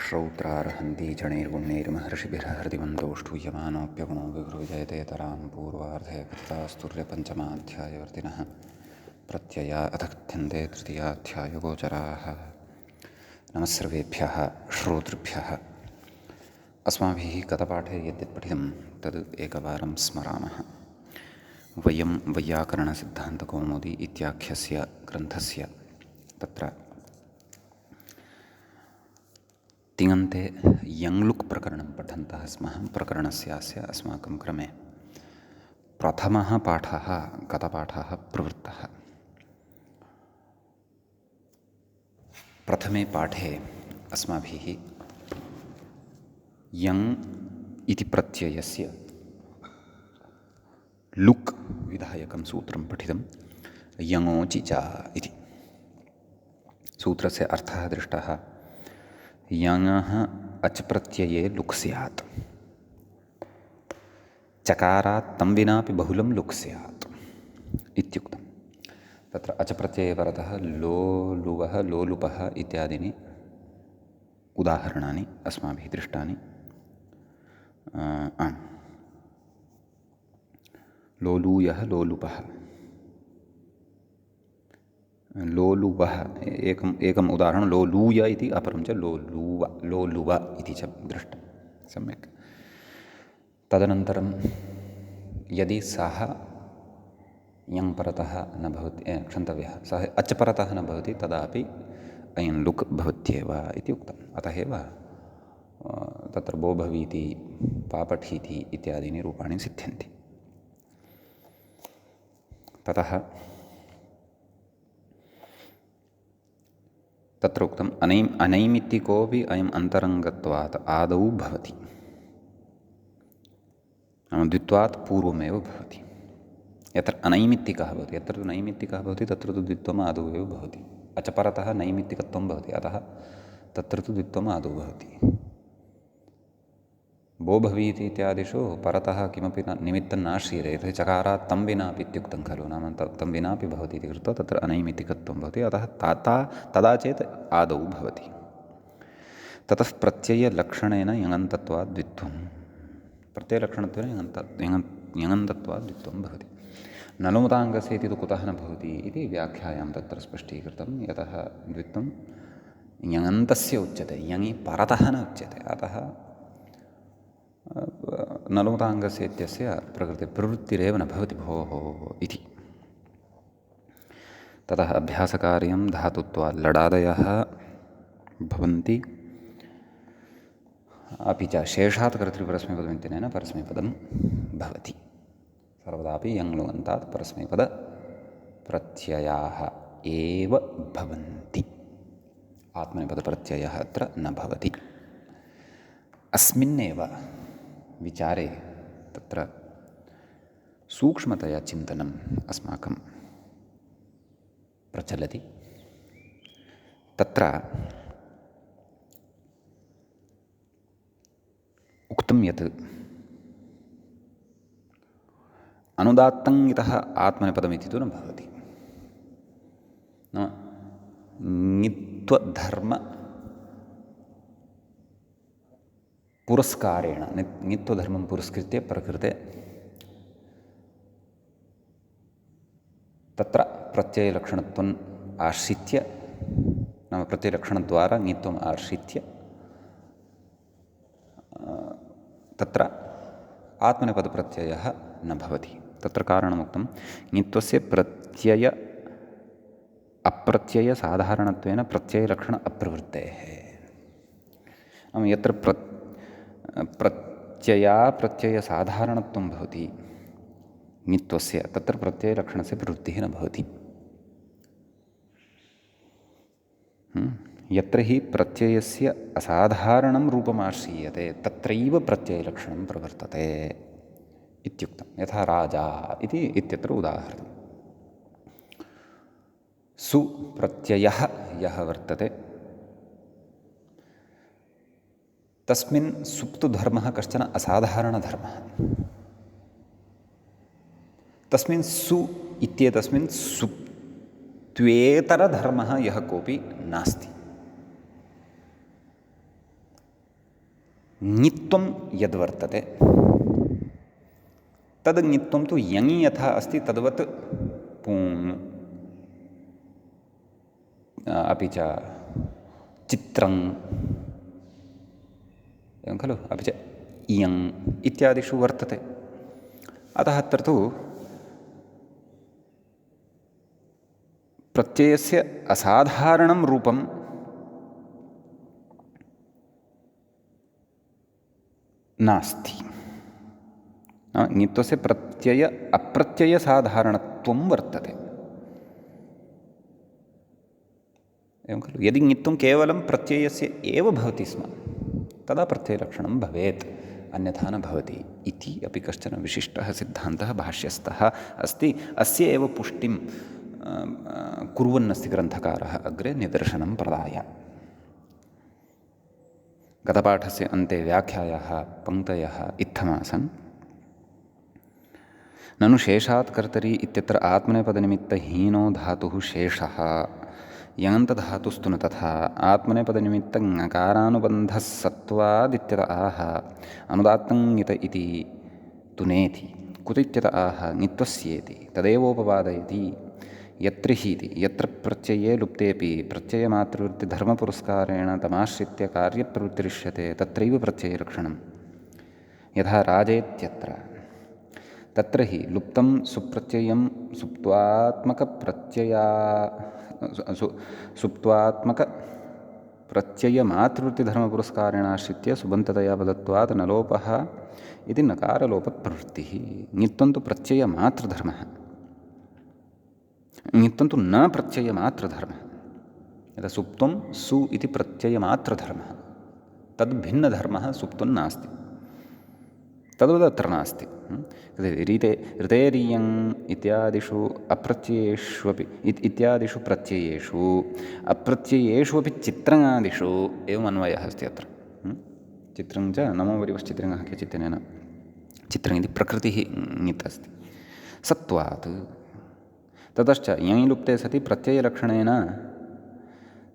श्रौत्रार्हन्ति जणैर्गुण्यैर्महर्षिभिर्हृदिमन्तोष्ठूयमानोऽप्यगुणो विगृह्यते तरान् पूर्वार्धे कथितास्तुर्यपञ्चमाध्यायवर्तिनः प्रत्यया अथ कथ्यन्ते तृतीयाध्यायगोचराः। नमः सर्वेभ्यः श्रोतृभ्यः। अस्माभिः गतपाठे यद्यत् पठितं तद् एकवारं स्मरामः। वयं वैयाकरणसिद्धान्तकौमुदी इत्याख्यस्य ग्रन्थस्य तत्र तिङन्ते यङ्लुक् प्रकरणं पठन्तः स्मः। प्रकरणस्यास्य अस्माकं क्रमे प्रथमः पाठः गतपाठः प्रवृत्तः। प्रथमे पाठे अस्माभिः यङ् इति प्रत्ययस्य लुक् विधायकं सूत्रं पठितं। यङोचिचा इति सूत्रस्य अर्थः दृष्टः। यङः अच् प्रत्यये लुक् स्यात्, चकारात् तं विनापि बहुलं लुक् स्यात् इत्युक्तं। तत्र अच् प्रत्यये परतः लोलुवः लोलुपः इत्यादीनि उदाहरणानि अस्माभिः दृष्टानि। लोलूयः लोलुपः, लोलुवः एकम् उदाहरणं, लोलूय इति, अपरं च लोलुव इति च दृष्टं सम्यक्। तदनन्तरं यदि सः यङ् परतः न भवति, क्षन्तव्यः, सः अच् परतः न भवति तदापि अयं लुक् भवत्येव इति उक्तम्। अतः एव तत्र बोभवीति पापठीति इत्यादीनि रूपाणि सिद्ध्यन्ति। ततः तत्र उक्तम् अनैमित्तिकोऽपि अयम् अन्तरङ्गत्वात् आदौ भवति, नाम द्वित्वात् पूर्वमेव भवति। यत्र अनैमित्तिकः भवति, यत्र तु नैमित्तिकः भवति तत्र तु द्वित्वम् आदौ एव भवति। अच परतः नैमित्तिकत्वं भवति, अतः तत्र तु द्वित्वम् आदौ भवति। बोभवीति इत्यादिषु परतः किमपि निमित्तं नाश्रीयते, यतोहि चकारात् तं विनापि इत्युक्तं खलु, नाम तं विनापि भवति इति कृत्वा तत्र अनैमित्तिकत्वं भवति, अतः तदा चेत् आदौ भवति। ततः प्रत्ययलक्षणेन यङन्तत्वात् द्वित्वं, प्रत्ययलक्षणत्वेन यङन्तत्वात् द्वित्वं भवति। नलुमताङ्गस्य इति तु कुतः न भवति इति व्याख्यायां तत्र स्पष्टीकृतं। यतः द्वित्वं यङन्तस्य उच्यते, यङि परतः न उच्यते, अतः नलुमताङ्गस्य इत्यस्य प्रवृत्तिरेव न भवति भोः इति। ततः अभ्यासकार्यं धातुत्वात् लडादयः भवन्ति, अपि च शेषात् कर्तृपरस्मैपदमित्यनेन परस्मैपदं भवति। सर्वदापि यङ्लुगन्तात् परस्मैपदप्रत्ययाः एव भवन्ति, आत्मनेपदप्रत्ययः अत्र न भवति। अस्मिन्नेव विचारे तत्र सूक्ष्मतया चिन्तनम् अस्माकं प्रचलति। तत्र उक्तं यत् अनुदात्तं इतः आत्मनेपदमिति तु न भवति। नाम ङित्वधर्म पुरस्कारेण, ङित्वधर्मं पुरस्कृत्य प्रकृते तत्र प्रत्ययलक्षणत्वम् आश्रित्य, नाम प्रत्ययलक्षणद्वारा ङित्वम् आश्रित्य तत्र आत्मनेपदप्रत्ययः न भवति। तत्र कारणमुक्तं, ङित्वस्य प्रत्यय अप्रत्ययसाधारणत्वेन प्रत्ययलक्षण अप्रवृत्तेः। नाम यत्र प्रत्ययसाधारणत्वं भवति ङित्वस्य, तत्र प्रत्ययलक्षणस्य प्रवृत्तिः न भवति। यत्र हि प्रत्ययस्य असाधारणं रूपमाश्रीयते तत्रैव प्रत्ययलक्षणं प्रवर्तते इत्युक्तं। यथा राजा इति इत्यत्र उदाहरणं। सुप्रत्ययः यः वर्तते तस्मिन् सुप्तु धर्मः कश्चन असाधारणधर्मः। तस्मिन् सु इत्येतस्मिन् सुप्त्वेतरधर्मः यः कोऽपि नास्ति। ङित्वं यद्वर्तते तद् ङित्वं तु यङि यथा अस्ति तद्वत् पून् अपि च चित्रं एवं खलु अपि च इयम् इत्यादिषु वर्तते। अतः अत्र तु प्रत्ययस्य असाधारणं रूपं नास्ति। ङित्वस्य प्रत्यय अप्रत्ययसाधारणत्वं वर्तते एवं खलु। यदि ङित्वं केवलं प्रत्ययस्य एव भवति स्म तदा प्रत्ययलक्षणं भवेत्, अन्यथा न भवति इति अपि कश्चन विशिष्टः सिद्धान्तः भाष्यस्थः अस्ति। अस्य एव पुष्टिं कुर्वन्नस्ति ग्रन्थकारः अग्रे निदर्शनं प्रदाय। गतपाठस्य अन्ते व्याख्यायाः पङ्क्तयः इत्थमासन्। ननु शेषात् कर्तरि इत्यत्र आत्मनेपदनिमित्तहीनो धातुः शेषः यङन्तधातुस्तु न तथा आत्मनेपदनिमित्तङकारानुबन्धः सत्त्वादित्यत आह अनुदात्तं ङित इति तु नेति कुतित्यत आह ङित्वस्येति तदेवोपपादयति यत्र हीति यत्र प्रत्यये लुप्तेऽपि प्रत्ययमातृवृत्तिधर्मपुरस्कारेण तमाश्रित्य कार्यप्रवृत्तिरिष्यते तत्रैव प्रत्ययलक्षणं यथा राजेत्यत्र तत्र हि लुप्तं सुप्रत्ययं सुप्त्वात्मकप्रत्ययमातृवृत्तिधर्मपुरस्कारेणाश्रित्य सुबन्ततया पदत्वात् न लोपः इति नकारलोपप्रवृत्तिः। ङित्वं तु प्रत्ययमातृधर्मः, ङित्वं तु न प्रत्ययमातृधर्मः। यथा सुप्त्वं सु इति प्रत्ययमात्रधर्मः, तद्भिन्नधर्मः सुप्त्वं नास्ति, तद्वदत्र नास्ति। ऋतेरियङ् इत्यादिषु अप्रत्ययेष्वपि इत्यादिषु प्रत्ययेषु अप्रत्ययेषु अपि चित्रङादिषु एवम् अन्वयः अस्ति अत्र। चित्रं च नमो वरिवश्चित्रङः केचित्तेन चित्रम् इति प्रकृतिः ङित् अस्ति सत्त्वात्। ततश्च यङि लुप्ते सति प्रत्ययलक्षणेन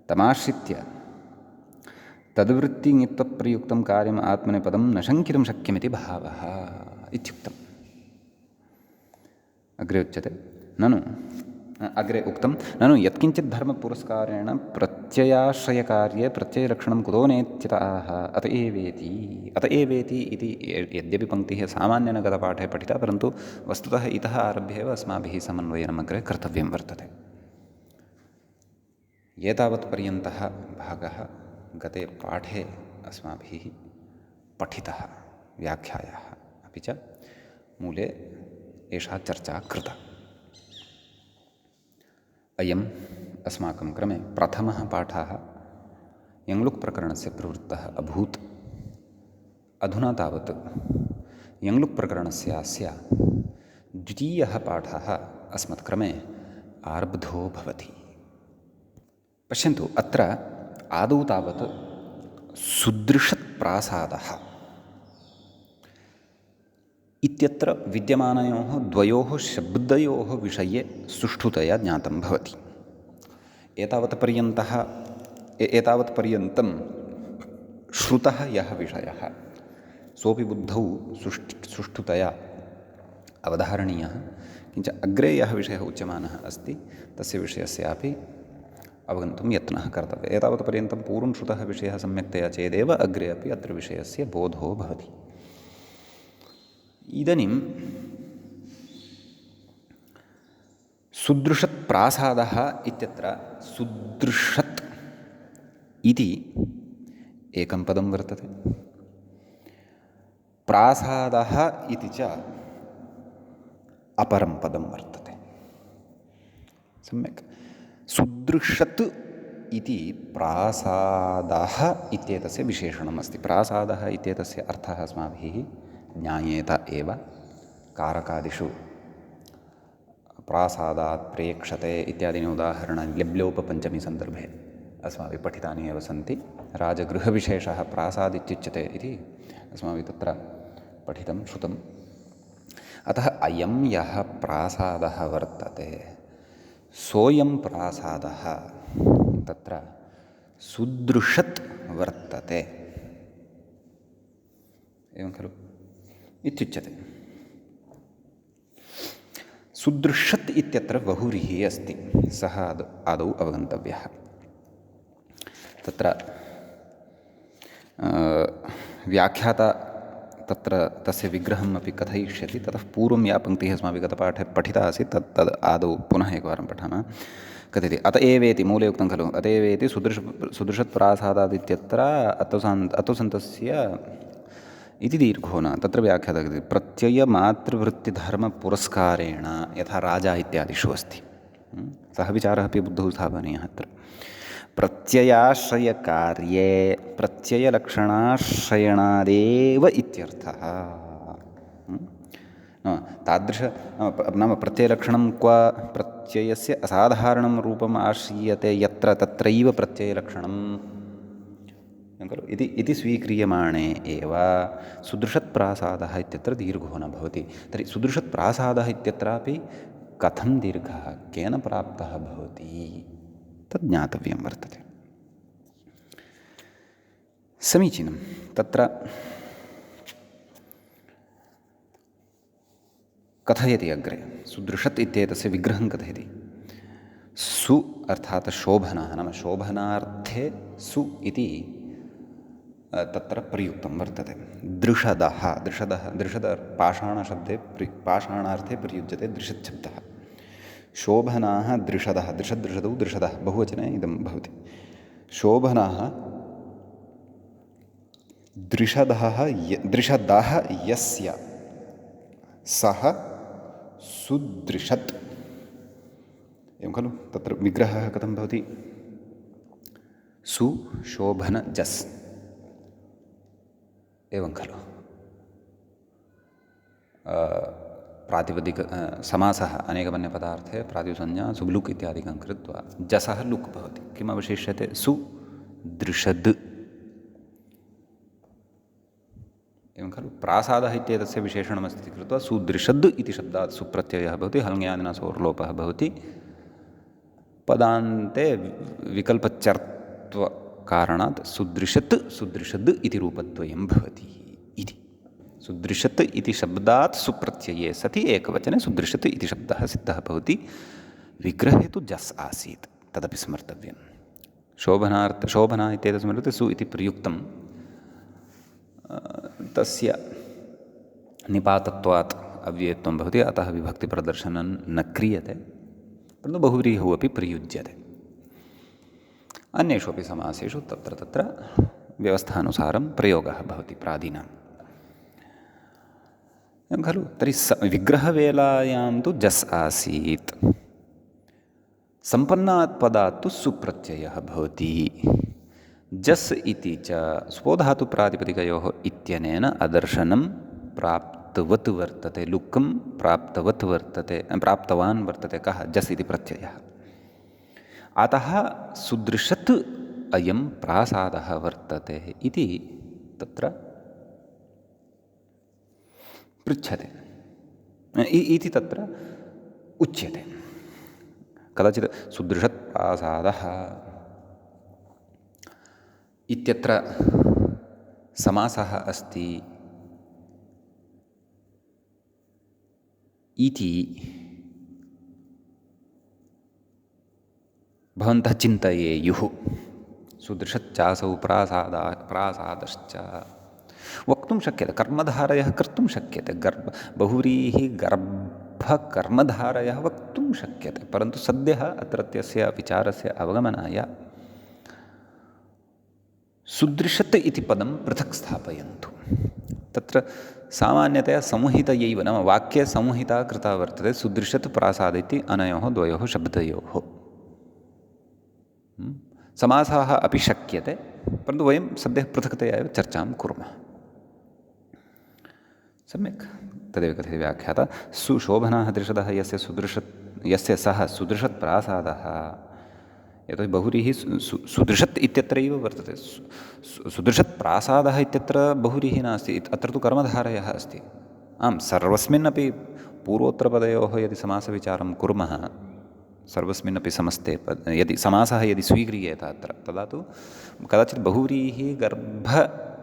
तमाश्रित्य तद्वृत्तिङित्वप्रयुक्तं कार्यम् आत्मनेपदं न शङ्कितुं शक्यमिति भावः इत्युक्तम्। अग्रे उच्यते ननु अग्रे उक्तं ननु यत्किञ्चित् धर्मपुरस्कारेण प्रत्ययाश्रयकार्ये प्रत्ययलक्षणं कुतो नेत्यत आह अत एवेति इति यद्यपि पङ्क्तिः सामान्येन गतपाठे पठिता, परन्तु वस्तुतः इतः आरभ्य एव अस्माभिः समन्वयनम् अग्रे कर्तव्यं वर्तते। एतावत्पर्यन्तः भागः गते पाठे अस्माभिः पठितः व्याख्यायाः, अपि च मूले एषा चर्चा कृता। अयम् अस्माकं क्रमे प्रथमः पाठः यङ्लुक् प्रकरणस्य प्रवृत्तः अभूत्। अधुना तावत् यङ्लुक् प्रकरणस्यास्य द्वितीयः पाठः अस्मत्क्रमे आरब्धो भवति। पश्यन्तु, अत्र आदौ तावत् सुदृशत्प्रासादः इत्यत्र विद्यमानयोः द्वयोः शब्दयोः विषये सुष्ठुतया ज्ञातं भवति। एतावत्पर्यन्तं श्रुतः यः विषयः सोऽपि बुद्धौ सुष्ठुतया अवधारणीयः, किञ्च अग्रे यः विषयः उच्यमानः अस्ति तस्य विषयस्यापि अवगन्तुं यत्नः कर्तव्यः। एतावत्पर्यन्तं पूर्वं श्रुतः विषयः सम्यक्तया चेदेव अग्रे अपि अत्र विषयस्य बोधो भवति। इदानीं सुदृशत्प्रासादः इत्यत्र सुदृशत् इति एकं पदं वर्तते, प्रासादः इति च अपरं पदं वर्तते। सम्यक्। सुदृशत् इति प्रासादः इत्येतस्य विशेषणम् अस्ति। प्रासादः इत्येतस्य अर्थः अस्माभिः ज्ञायेत एव। कारकादिषु प्रासादात् प्रेक्षते इत्यादीनि उदाहरणानि ल्यब्लोपपञ्चमीसन्दर्भे अस्माभिः पठितानि एव सन्ति। राजगृहविशेषः प्रासाद् इत्युच्यते इति अस्माभिः तत्र पठितं श्रुतम्। अतः अयं यः प्रासादः वर्तते सोऽयं प्रासादः तत्र सुदृशत् वर्तते। एवं खलु इत्युच्यते। सुदृशत् इत्यत्र बहुव्रीहिः अस्ति, सः आदौ अवगन्तव्यः। तत्र व्याख्याता तत्र तस्य विग्रहम् अपि कथयिष्यति। ततः पूर्वं या पङ्क्तिः अस्माभिः गतपाठे पठिता आसीत् तद् आदौ पुनः एकवारं पठामः। कथयति अत एवेति, मूले उक्तं खलु, अत एवेति सुदृशत्प्रासादादित्यत्र अतोसन्तस्य इति दीर्घो न। तत्र व्याख्याता कथयति प्रत्ययमातृवृत्तिधर्मपुरस्कारेण, यथा राजा इत्यादिषु अस्ति। सः विचारः अपि बुद्धौ स्थापनीयः अत्र। प्रत्ययाश्रयकार्ये प्रत्ययलक्षणाश्रयणादेव इत्यर्थः। नाम प्रत्ययलक्षणं क्व प्रत्ययस्य असाधारणं रूपम् आश्रीयते यत्र तत्रैव प्रत्ययलक्षणं खलु इति स्वीक्रियमाणे एव सुदृशत्प्रासादः इत्यत्र दीर्घो न भवति। तर्हि सुदृशत्प्रासादः इत्यत्रापि कथं दीर्घः, केन प्राप्तः भवति, तद् ज्ञातव्यं वर्तते। समीचीनं। तत्र कथयति अग्रे, सुदृशत् इत्येतस्य विग्रहं कथयति। सु अर्थात् शोभनः, नाम शोभनार्थे सु इति तत्र प्रयुक्तं वर्तते। दृषदः, दृषद पाषाणशब्दे पाषाणार्थे प्रयुज्यते दृशत् शब्दः। शोभनाः दृषदः, दृषदृषदौ दृषदः, बहुवचने इदं भवति। शोभनाः दृषदः यस्य सः सुदृशत्, एवं खलु। तत्र विग्रहः कथं भवति, सुशोभनजस्, एवं खलु। प्रातिपदिक समासः अनेकवन्यपदार्थे प्रातिपसंज्ञा सुब्लुक् इत्यादिकं कृत्वा जसः लुक् भवति। किम् अवशिष्यते, सुदृशद्, एवं खलु। प्रासादः इत्येतस्य विशेषणमस्ति इति कृत्वा सुदृशद् इति शब्दात् सुप्रत्ययः भवति, हल्ङ्यादिना सोर्लोपः भवति, पदान्ते विकल्पचर्त्वकारणात् सुदृशद् इति रूपद्वयं भवति इति। सुदृशत् इति शब्दात् सुप्रत्यये सति एकवचने सुदृशत् इति शब्दः सिद्धः भवति। विग्रहे तु जस् आसीत्, तदपि स्मर्तव्यं। शोभना इत्येतस्मिन् कृते सु इति प्रयुक्तं, तस्य निपातत्वात् अव्ययत्वं भवति, अतः विभक्तिप्रदर्शनं न क्रियते, परन्तु बहुव्रीहौ अपि प्रयुज्यते। अन्येषु अपि समासेषु तत्र व्यवस्थानुसारं प्रयोगः भवति प्रादीनाम्, एवं खलु। तर्हि विग्रहवेलायां तु जस् आसीत्, सम्पन्नात् पदात् तु सुप्रत्ययः भवति। जस् इति च स्वधातुप्रातिपदिकयोः इत्यनेन अदर्शनं प्राप्तवत् वर्तते, लुक्कं प्राप्तवान् वर्तते। कः, जस् इति प्रत्ययः। अतः सुदृशत् अयं प्रासादः वर्तते इति तत्र पृच्छते इति तत्र उच्यते। कदाचित् सुदृशत् प्रासादः इत्यत्र समासः अस्ति इति भवन्तः चिन्तयेयुः। सुदृशच्चासौ प्रासादश्च वक्तुं शक्यते, कर्मधारयः कर्तुं शक्यते, बहुव्रीहिगर्भकर्मधारयः वक्तुं शक्यते, परन्तु सद्यः अत्रत्यस्य विचारस्य अवगमनाय सुदृशत् इति पदं पृथक् स्थापयन्तु। तत्र सामान्यतया संहितयैव, नाम वाक्ये संहिता कृता वर्तते सुदृशत् प्रासाद इति अनयोः द्वयोः शब्दयोः। समासः अपि शक्यते, परन्तु वयं सद्यः पृथक्तया एव चर्चां कुर्मः। सम्यक्। तदेव कथयति व्याख्याता, सुशोभनाः दृशदः यस्य सः सुदृशत् प्रासादः। यतोहि बहुव्रीहि सुदृशत् इत्यत्रैव वर्तते, सुदृशत् प्रासादः इत्यत्र बहुव्रीहिः नास्ति, अत्र तु कर्मधारयः अस्ति। आम्, सर्वस्मिन्नपि पूर्वोत्तरपदयोः यदि समासविचारं कुर्मः, सर्वस्मिन्नपि समस्ते यदि समासः यदि स्वीक्रियेत अत्र, तदा तु कदाचित् बहुव्रीहिगर्भ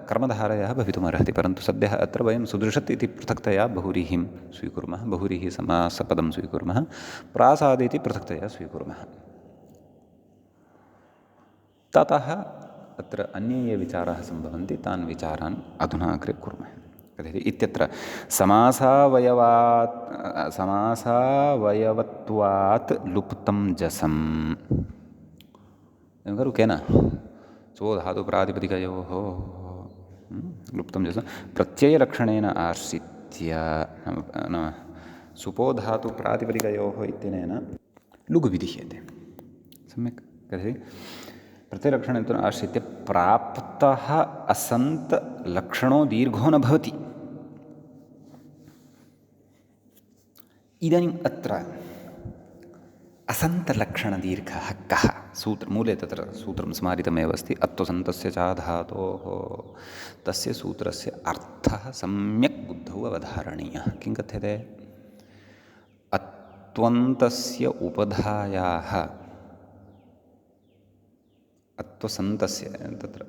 कर्मधारयः भवितुमर्हति, परन्तु सद्यः अत्र वयं सुदृशत् इति पृथक्तया बहुव्रीहिं स्वीकुर्मः, बहुव्रीहि समासपदं स्वीकुर्मः, प्रासाद इति पृथक्तया स्वीकुर्मः। ततः अत्र अन्ये ये विचाराः सम्भवन्ति तान् विचारान् अधुना अग्रे कुर्मः। कथयति इत्यत्र समासावयवत्वात् लुप्तं जसम् एवं खलु केन सो धातुप्रातिपदिकयोः लुप्तं जसं प्रत्ययलक्षणेन आश्रित्य नाम सुपो धातुप्रातिपदिकयोः इत्यनेन लुग् विधीयते। सम्यक् कथयति प्रत्ययलक्षणेन आश्रित्य प्राप्तः असन्तलक्षणो दीर्घो न भवति। इदानीम् अत्र असन्तलक्षणदीर्घः कः? मूले तत्र सूत्रं स्मारितमेव अस्ति। अत्वसन्तस्य च धातोः तस्य सूत्रस्य अर्थः सम्यक् बुद्धौ अवधारणीयः। किं कथ्यते? अत्वन्तस्य उपधायाः अत्वसन्तस्य तत्र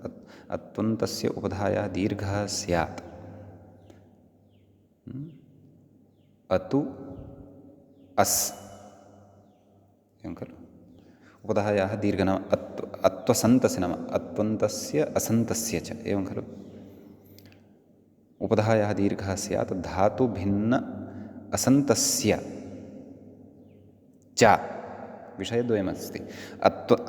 अत्वन्तस्य उपधायाः दीर्घः स्यात्। अतु अस् एवं खलु उपधायाः दीर्घ नाम अत्वसन्तस्य नाम अत्वन्तस्य असन्तस्य च एवं खलु उपधायाः दीर्घः स्यात् धातुभिन्न असन्तस्य च विषयद्वयमस्ति।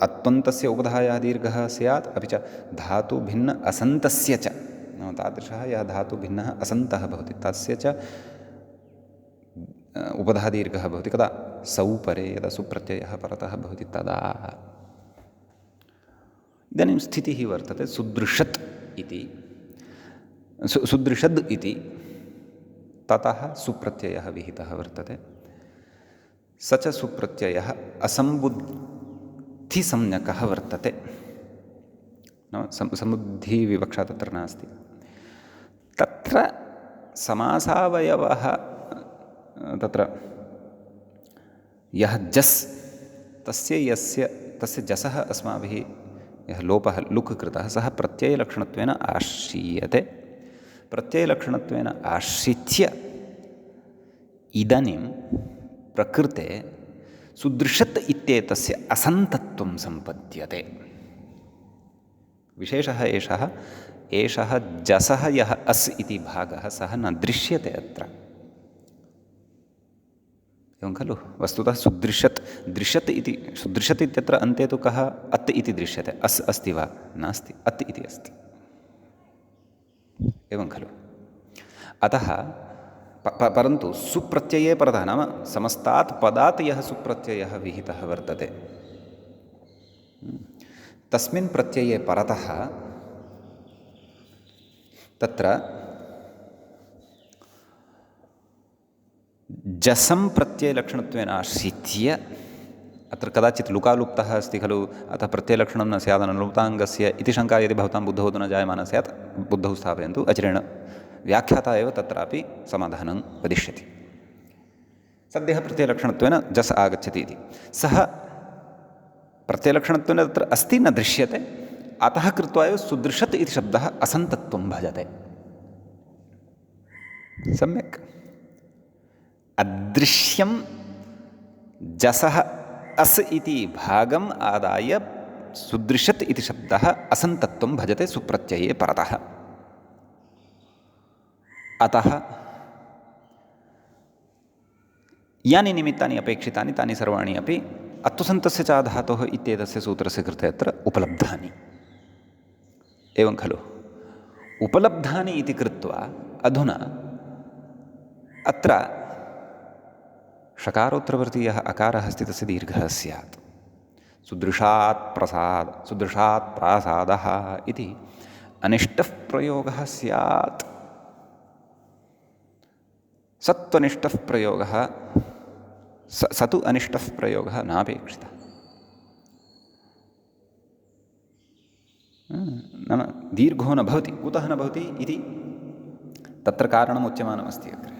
अत्वन्तस्य उपधायाः दीर्घः स्यात् अपि च धातुभिन्न असन्तस्य च नाम तादृशः यः धातुभिन्नः असन्तः भवति तस्य च उपधा दीर्घः भवति। कदा? सौ परे यदा सुप्रत्ययः परतः भवति तदा। इदानीं स्थितिः वर्तते सुदृशत् इति सुदृशद् इति ततः सुप्रत्ययः विहितः वर्तते। स च सुप्रत्ययः असम्बुद्धिसंज्ञकः वर्तते। नाम समुद्धिविवक्षा तत्र नास्ति। तत्र समासावयवः तत्र यः जस् तस्य जसः अस्माभिः यः लोपः लुक् कृतः सः प्रत्ययलक्षणत्वेन आश्रीयते। प्रत्ययलक्षणत्वेन आश्रित्य इदानीं प्रकृते सुदृशत् इत्येतस्य असन्तत्वं सम्पद्यते। विशेषः एषः जसः यः अस् इति भागः सः न दृश्यते अत्र एवं खलु। वस्तुतः दृश्यत् इति सुदृशत् इत्यत्र अन्ते तु कः अत् इति दृश्यते। अस् अस्ति वा? नास्ति, अत् इति अस्ति एवं खलु। अतः परन्तु सुप्रत्यये परतः नाम समस्तात् पदात् यः सुप्रत्ययः विहितः वर्तते तस्मिन् प्रत्यये परतः तत्र जसं प्रत्ययलक्षणत्वेन आश्रित्य अत्र कदाचित् लुकालुप्तः अस्ति खलु अतः प्रत्ययलक्षणं न स्यात् अनुलुप्ताङ्गस्य इति शङ्का यदि भवतां बुद्धौ न जायमाना स्यात् बुद्धौ स्थापयन्तु। अचिरेण व्याख्याता एव तत्रापि समाधानं वदिष्यति। सद्यः प्रत्ययलक्षणत्वेन जस् आगच्छति इति सः प्रत्ययलक्षणत्वेन तत्र अस्ति न दृश्यते। अतः कृत्वा एव सुदृशत् इति शब्दः असन्तत्वं भजते। सम्यक्। अदृश्यं जसः अस् इति भागम् आदाय सुदृशत् इति शब्दः असन्तत्वं भजते सुप्रत्यये परतः। अतः यानि निमित्तानि अपेक्षितानि तानि सर्वाणि अपि अत्वसन्तस्य च धातोः इत्येतस्य सूत्रस्य कृते अत्र उपलब्धानि एवं खलु। उपलब्धानि इति कृत्वा अधुना अत्र षकारोत्तरवर्तीयः अकारः अस्ति तस्य दीर्घः स्यात्। सुदृशात् प्रासादः इति अनिष्टः प्रयोगः स्यात्। सत्त्वनिष्ठः प्रयोगः स तु अनिष्टः प्रयोगः नापेक्षितः। नाम दीर्घो न भवति। कुतः न भवति इति तत्र कारणम् उच्यमानमस्ति अग्रे।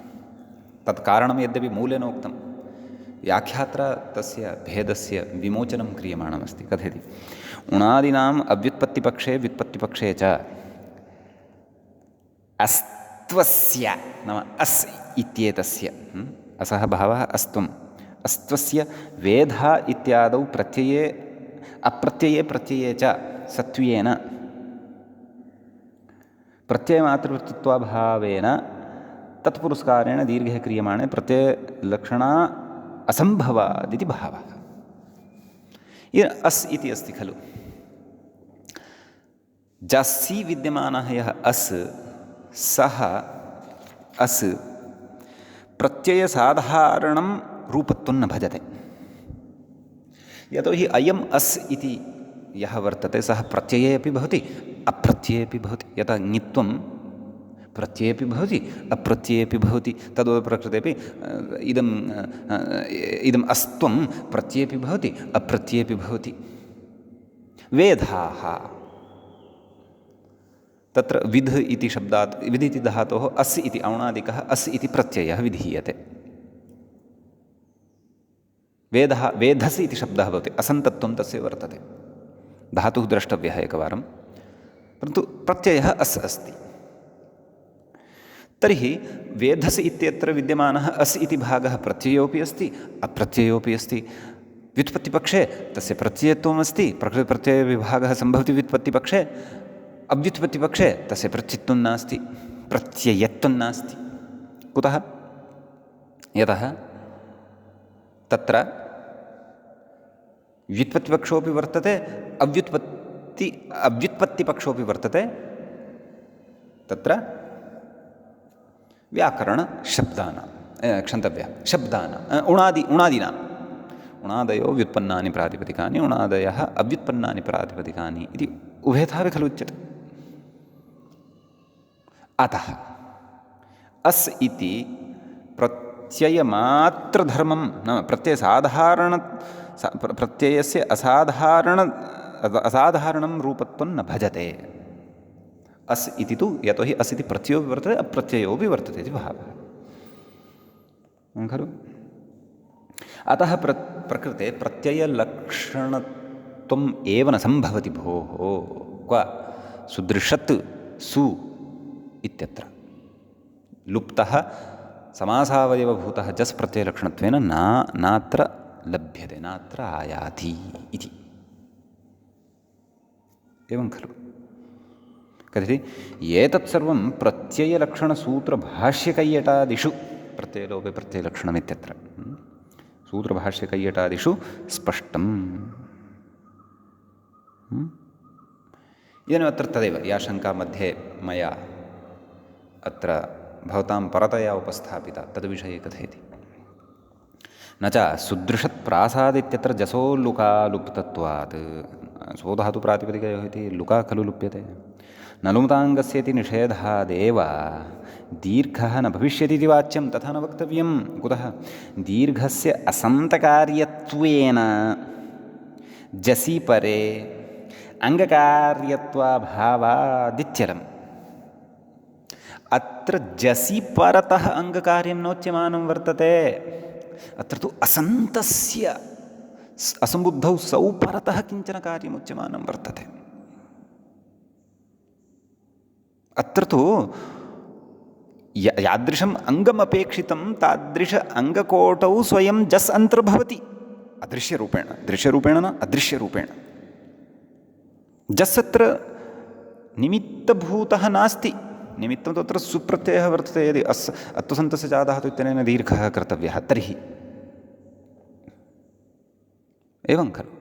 तत् कारणं यद्यपि मूलेन उक्तं व्याख्यात्रा तस्य भेदस्य विमोचनं क्रियमाणमस्ति। कथयति उणादीनाम् अव्युत्पत्तिपक्षे व्युत्पत्तिपक्षे च अस्त्वस्य नाम अस् इत्येतस्य असः भावः अस्त्वम् अस्त्वस्य वेधा इत्यादौ प्रत्यये अप्रत्यये प्रत्यये च सत्वेन प्रत्ययमातृवृत्तित्वाभावेन तत्पुरस्कारेण दीर्घे क्रियमाणे प्रत्ययलक्षणा असम्भवादिति भावः। अस् इति अस्ति खलु, जसि विद्यमानः यः अस् सः अस् प्रत्ययसाधारणं रूपत्वं न भजते। यतोहि अयम् अस् इति यः वर्तते सः प्रत्यये अपि भवति अप्रत्यये अपि भवति। यथा ङित्वं प्रत्यये अपि भवति अप्रत्यये अपि भवति। तद्वत् प्रकृते अपि इदम् अस्त्वं प्रत्यये अपि भवति अप्रत्यये अपि भवति। वेधाः तत्र विध् इति शब्दात् विध् इति धातोः अस् इति औणादिकः अस् इति प्रत्ययः विधीयते। वेदः वेधस् इति शब्दः भवति, असन्तत्वं तस्य वर्तते। धातुः द्रष्टव्यः एकवारं, परन्तु प्रत्ययः अस् अस्ति। तर्हि वेधस् इत्यत्र विद्यमानः अस् इति भागः प्रत्ययोऽपि अस्ति अप्रत्ययोऽपि अस्ति। व्युत्पत्तिपक्षे तस्य प्रत्ययत्वम् अस्ति, प्रकृतिप्रत्ययविभागः सम्भवति व्युत्पत्तिपक्षे। अव्युत्पत्तिपक्षे तस्य प्रत्ययत्वं नास्ति, प्रत्ययत्वं नास्ति। कुतः? यतः तत्र व्युत्पत्तिपक्षोऽपि वर्तते अव्युत्पत्तिपक्षोऽपि वर्तते। तत्र व्याकरणशब्दानां उणादीनाम् उणादयो व्युत्पन्नानि प्रातिपदिकानि उणादयः अव्युत्पन्नानि प्रातिपदिकानि इति उभयथापि खलु उच्यते। अतः अस् इति प्रत्ययमात्रधर्मं नाम प्रत्ययस्य असाधारणं रूपत्वं न भजते। अस् इति तु यतोहि अस् इति प्रत्ययोऽपि वर्तते अप्रत्ययोऽपि वर्तते इति भावः खलु। अतः प्रकृते प्रत्ययलक्षणत्वम् एव न सम्भवति भोः। क्व सुदृशत् सु इत्यत्र लुप्तः समासावयवभूतः जस् प्रत्ययलक्षणत्वेन नात्र लभ्यते नात्र आयाति इति। एवं खलु। कथयति एतत् सर्वं प्रत्ययलक्षणसूत्रभाष्यकैयटादिषु प्रत्ययलोपे प्रत्ययलक्षणमित्यत्र सूत्रभाष्यकैयटादिषु स्पष्टम्। इदानीम् अत्र तदेव या शङ्का मध्ये मया अत्र भवतां परतया उपस्थापिता तद्विषये कथयति। न च सुदृशत्प्रासादित्यत्र जसोल्लुकालुप्तत्वात् स्वधातु प्रातिपदिकयोः इति लुका खलु लुप्यते। नलुमताङ्गस्य इति निषेधादेव दीर्घः न भविष्यति इति वाच्यं तथा न वक्तव्यं। कुतः? दीर्घस्य असन्तकार्यत्वेन जसि परे अङ्गकार्यत्वाभावादित्यलम्। अत्र जसि परतः अङ्गकार्यं नोच्यमानं वर्तते। अत्र तु असन्तस्य असम्बुद्धौ सौ परतः किञ्चन कार्यमुच्यमानं वर्तते। अत्र तु यादृशम् अङ्गमपेक्षितं तादृश अङ्गकोटौ स्वयं जस् अन्तर्भवति अदृश्यरूपेण। दृश्यरूपेण न अदृश्यरूपेण। जस् अत्र निमित्तभूतः नास्ति। निमित्तं तत्र सुप्रत्ययः वर्तते। यदि अत्वसन्तस्य जातः इत्यनेन दीर्घः कर्तव्यः तर्हि एवं खलु।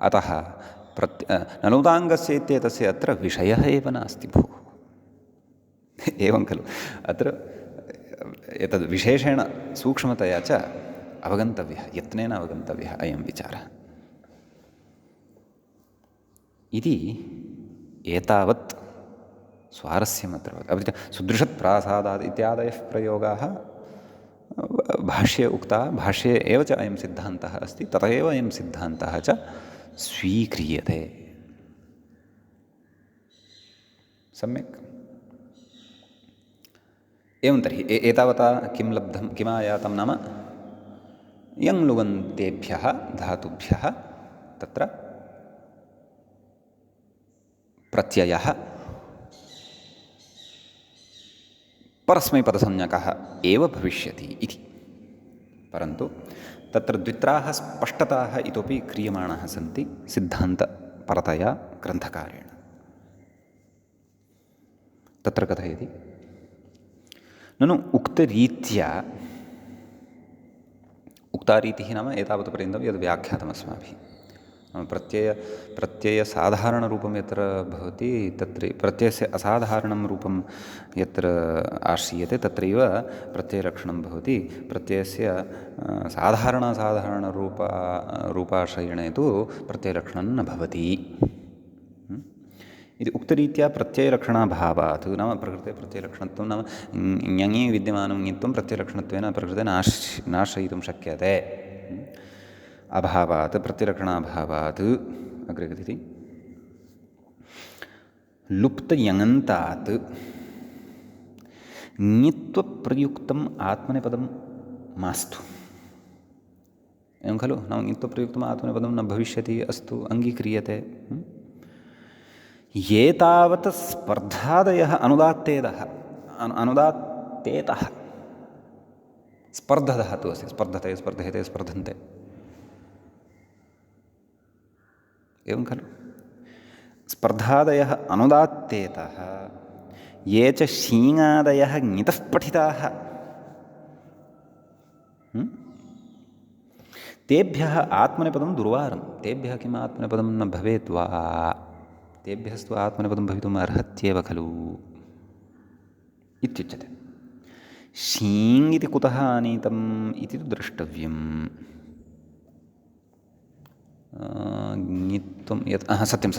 अतः नलुताङ्गस्य इत्येतस्य अत्र विषयः एव नास्ति भोः। एवं खलु। अत्र एतद् विशेषेण सूक्ष्मतया च अवगन्तव्यः, यत्नेन अवगन्तव्यः अयं विचारः इति। एतावत् स्वारस्यम् अत्र भवति। अपि च सुदृशत्प्रासादात् इत्यादयः प्रयोगाः भाष्ये उक्ताः। भाष्ये एव च अयं सिद्धान्तः अस्ति, तत एव अयं सिद्धान्तः च स्वीक्रियते। सम्यक्। एवं तर्हि एतावता किं लब्धं किमायातं नाम यङ्लुवन्तेभ्यः धातुभ्यः तत्र प्रत्ययः परस्मैपदसंज्ञकः एव भविष्यति इति। परन्तु तत्र द्वित्राः स्पष्टताः इतोपि क्रियमाणाः सन्ति सिद्धान्तपरतया ग्रन्थकारेण। तत्र कथयति, ननु उक्तरीत्या, उक्तारीतिः नाम एतावत्पर्यन्तं यद् व्याख्यातमस्माभिः, प्रत्ययसाधारणरूपं यत्र भवति तत्र प्रत्ययस्य असाधारणं रूपं यत्र आश्रीयते तत्रैव प्रत्ययलक्षणं भवति। प्रत्ययस्य रूपाश्रयणे तु प्रत्ययलक्षणं न भवति इति उक्तरीत्या प्रत्ययलक्षणाभावात्, नाम प्रकृते प्रत्ययलक्षणत्वं नाम ञङि विद्यमानं ङित्वं प्रत्ययलक्षणत्वेन प्रकृते नाश्रयितुं शक्यते। अभावात् प्रत्ययलक्षणाभावात् अग्रे कथयति, लुप्तयङन्तात् ङित्वप्रयुक्तम् आत्मनेपदं मास्तु। एवं खलु, नाम ङित्वप्रयुक्तम् आत्मनेपदं न भविष्यति, अस्तु अङ्गीक्रियते। एतावत् स्पर्धादयः अनुदात्तेतः स्पर्धतः तु अस्ति, स्पर्धते स्पर्धेते स्पर्धन्ते, एवं खलु। स्पर्धादयः अनुदात्तेतः ये च शीङादयः ङितः पठिताः तेभ्यः आत्मनेपदं दुर्वारं। तेभ्यः किम् आत्मनेपदं न भवेत् वा? तेभ्यस्तु आत्मनेपदं भवितुम् अर्हत्येव खलु इत्युच्यते। शीङ् इति कुतः आनीतम् इति तु द्रष्टव्यम्। ङित्वं यत् सत्यं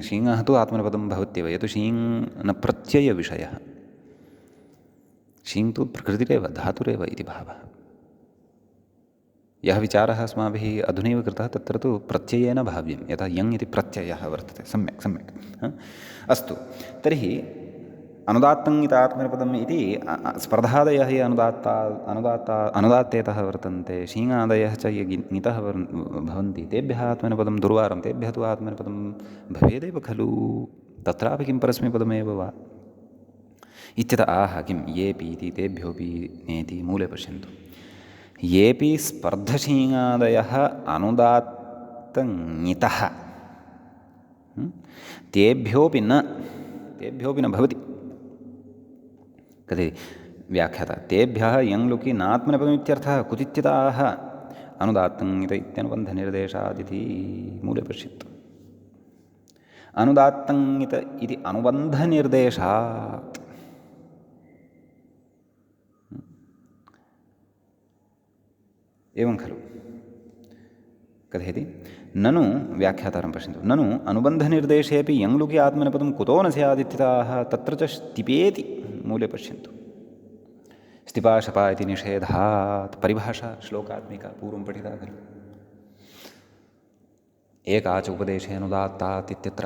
शीङः तु आत्मनेपदं भवत्येव, यत् शीङ् न प्रत्ययविषयः, शीङ् तु प्रकृतिरेव धातुरेव इति भावः। यः विचारः अस्माभिः अधुनैव कृतः तत्र तु प्रत्ययेन भाव्यं, यथा यङ् इति प्रत्ययः वर्तते। सम्यक् सम्यक्, अस्तु। तर्हि अनुदात्तङितात्मनेपदम् इति स्पर्धादयः ये अनुदात्तेतः वर्तन्ते, शीङादयः च ये ङितः भवन्ति, तेभ्यः आत्मनेपदं दुर्वारं, तेभ्यः तु आत्मनेपदं भवेदेव खलु, तत्रापि किं परस्मैपदमेव वा इत्यतः आह किं येऽपि इति तेभ्योऽपि नेति मूले पश्यन्तु। येऽपि स्पर्धशीङादयः अनुदात्तङितः तेभ्योऽपि न भवति। कथयति व्याख्याता, तेभ्यः यङ्लुकि नात्मनेपदमित्यर्थः, कुतित्यताः अनुदात्तङित इत्यनुबन्धनिर्देशादिति मूले पश्यन्तु। अनुदात्तङित इति अनुबन्धनिर्देशात्, एवं खलु। कथयति, ननु व्याख्यातारं पश्यन्तु, ननु अनुबन्धनिर्देशेऽपि यङ्लुकि आत्मनेपदं कुतो न स्यादित्यताः तत्र च स्तिपेति मूले पश्यन्तु। स्तिपाशपा इति निषेधात्, परिभाषा श्लोकात्मिका पूर्वं पठिता खलु। एका च उपदेशेऽनुदात्तात् इत्यत्र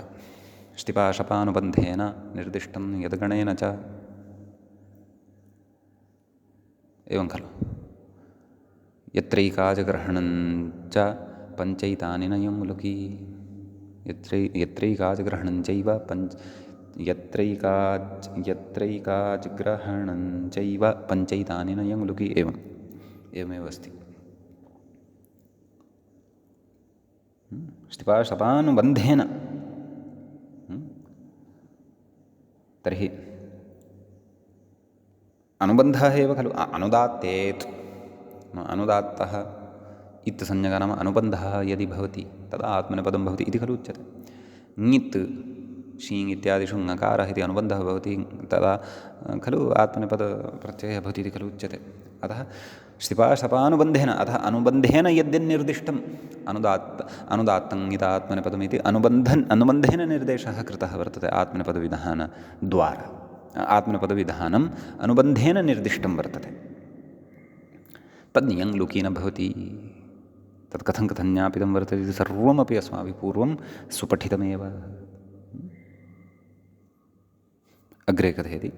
स्तिपाशपानुबन्धेन निर्दिष्टं यद्गणेन च, एवं खलु। यत्रैकाजग्रहणं च पञ्चैतानि न यङ्लुकि, यत्रैकाजग्रहणं चैव यत्रैकाजग्रहणं चैव पञ्चैतानि न यङ्लुकि, एवमेव अस्ति। स्तिपाशपानुबन्धेन, तर्हि अनुबन्धः एव खलु। अनुदात्तेत्, अनुदात्तः इत्यसंज्ञकः नाम अनुबन्धः यदि भवति तदा आत्मनेपदं भवति इति खलु उच्यते। ङित् शीङ् इत्यादिषु ङकारः इति अनुबन्धः भवति तदा खलु आत्मनेपदप्रत्ययः भवति इति खलु उच्यते। अतः स्तिपाशपानुबन्धेन, अतः अनुबन्धेन यद्यन्निर्दिष्टम् अनुदात्तङितात्मनेपदमिति अनुबन्धेन निर्देशः कृतः वर्तते आत्मनेपदविधानद्वारा। आत्मनेपदविधानम् अनुबन्धेन निर्दिष्टं वर्तते, तद् यङ्लुकि न भवति। तत् कथं ज्ञापितं वर्तते इति सर्वमपि अस्माभिः पूर्वं सुपठितमेव। अग्रे कथयति,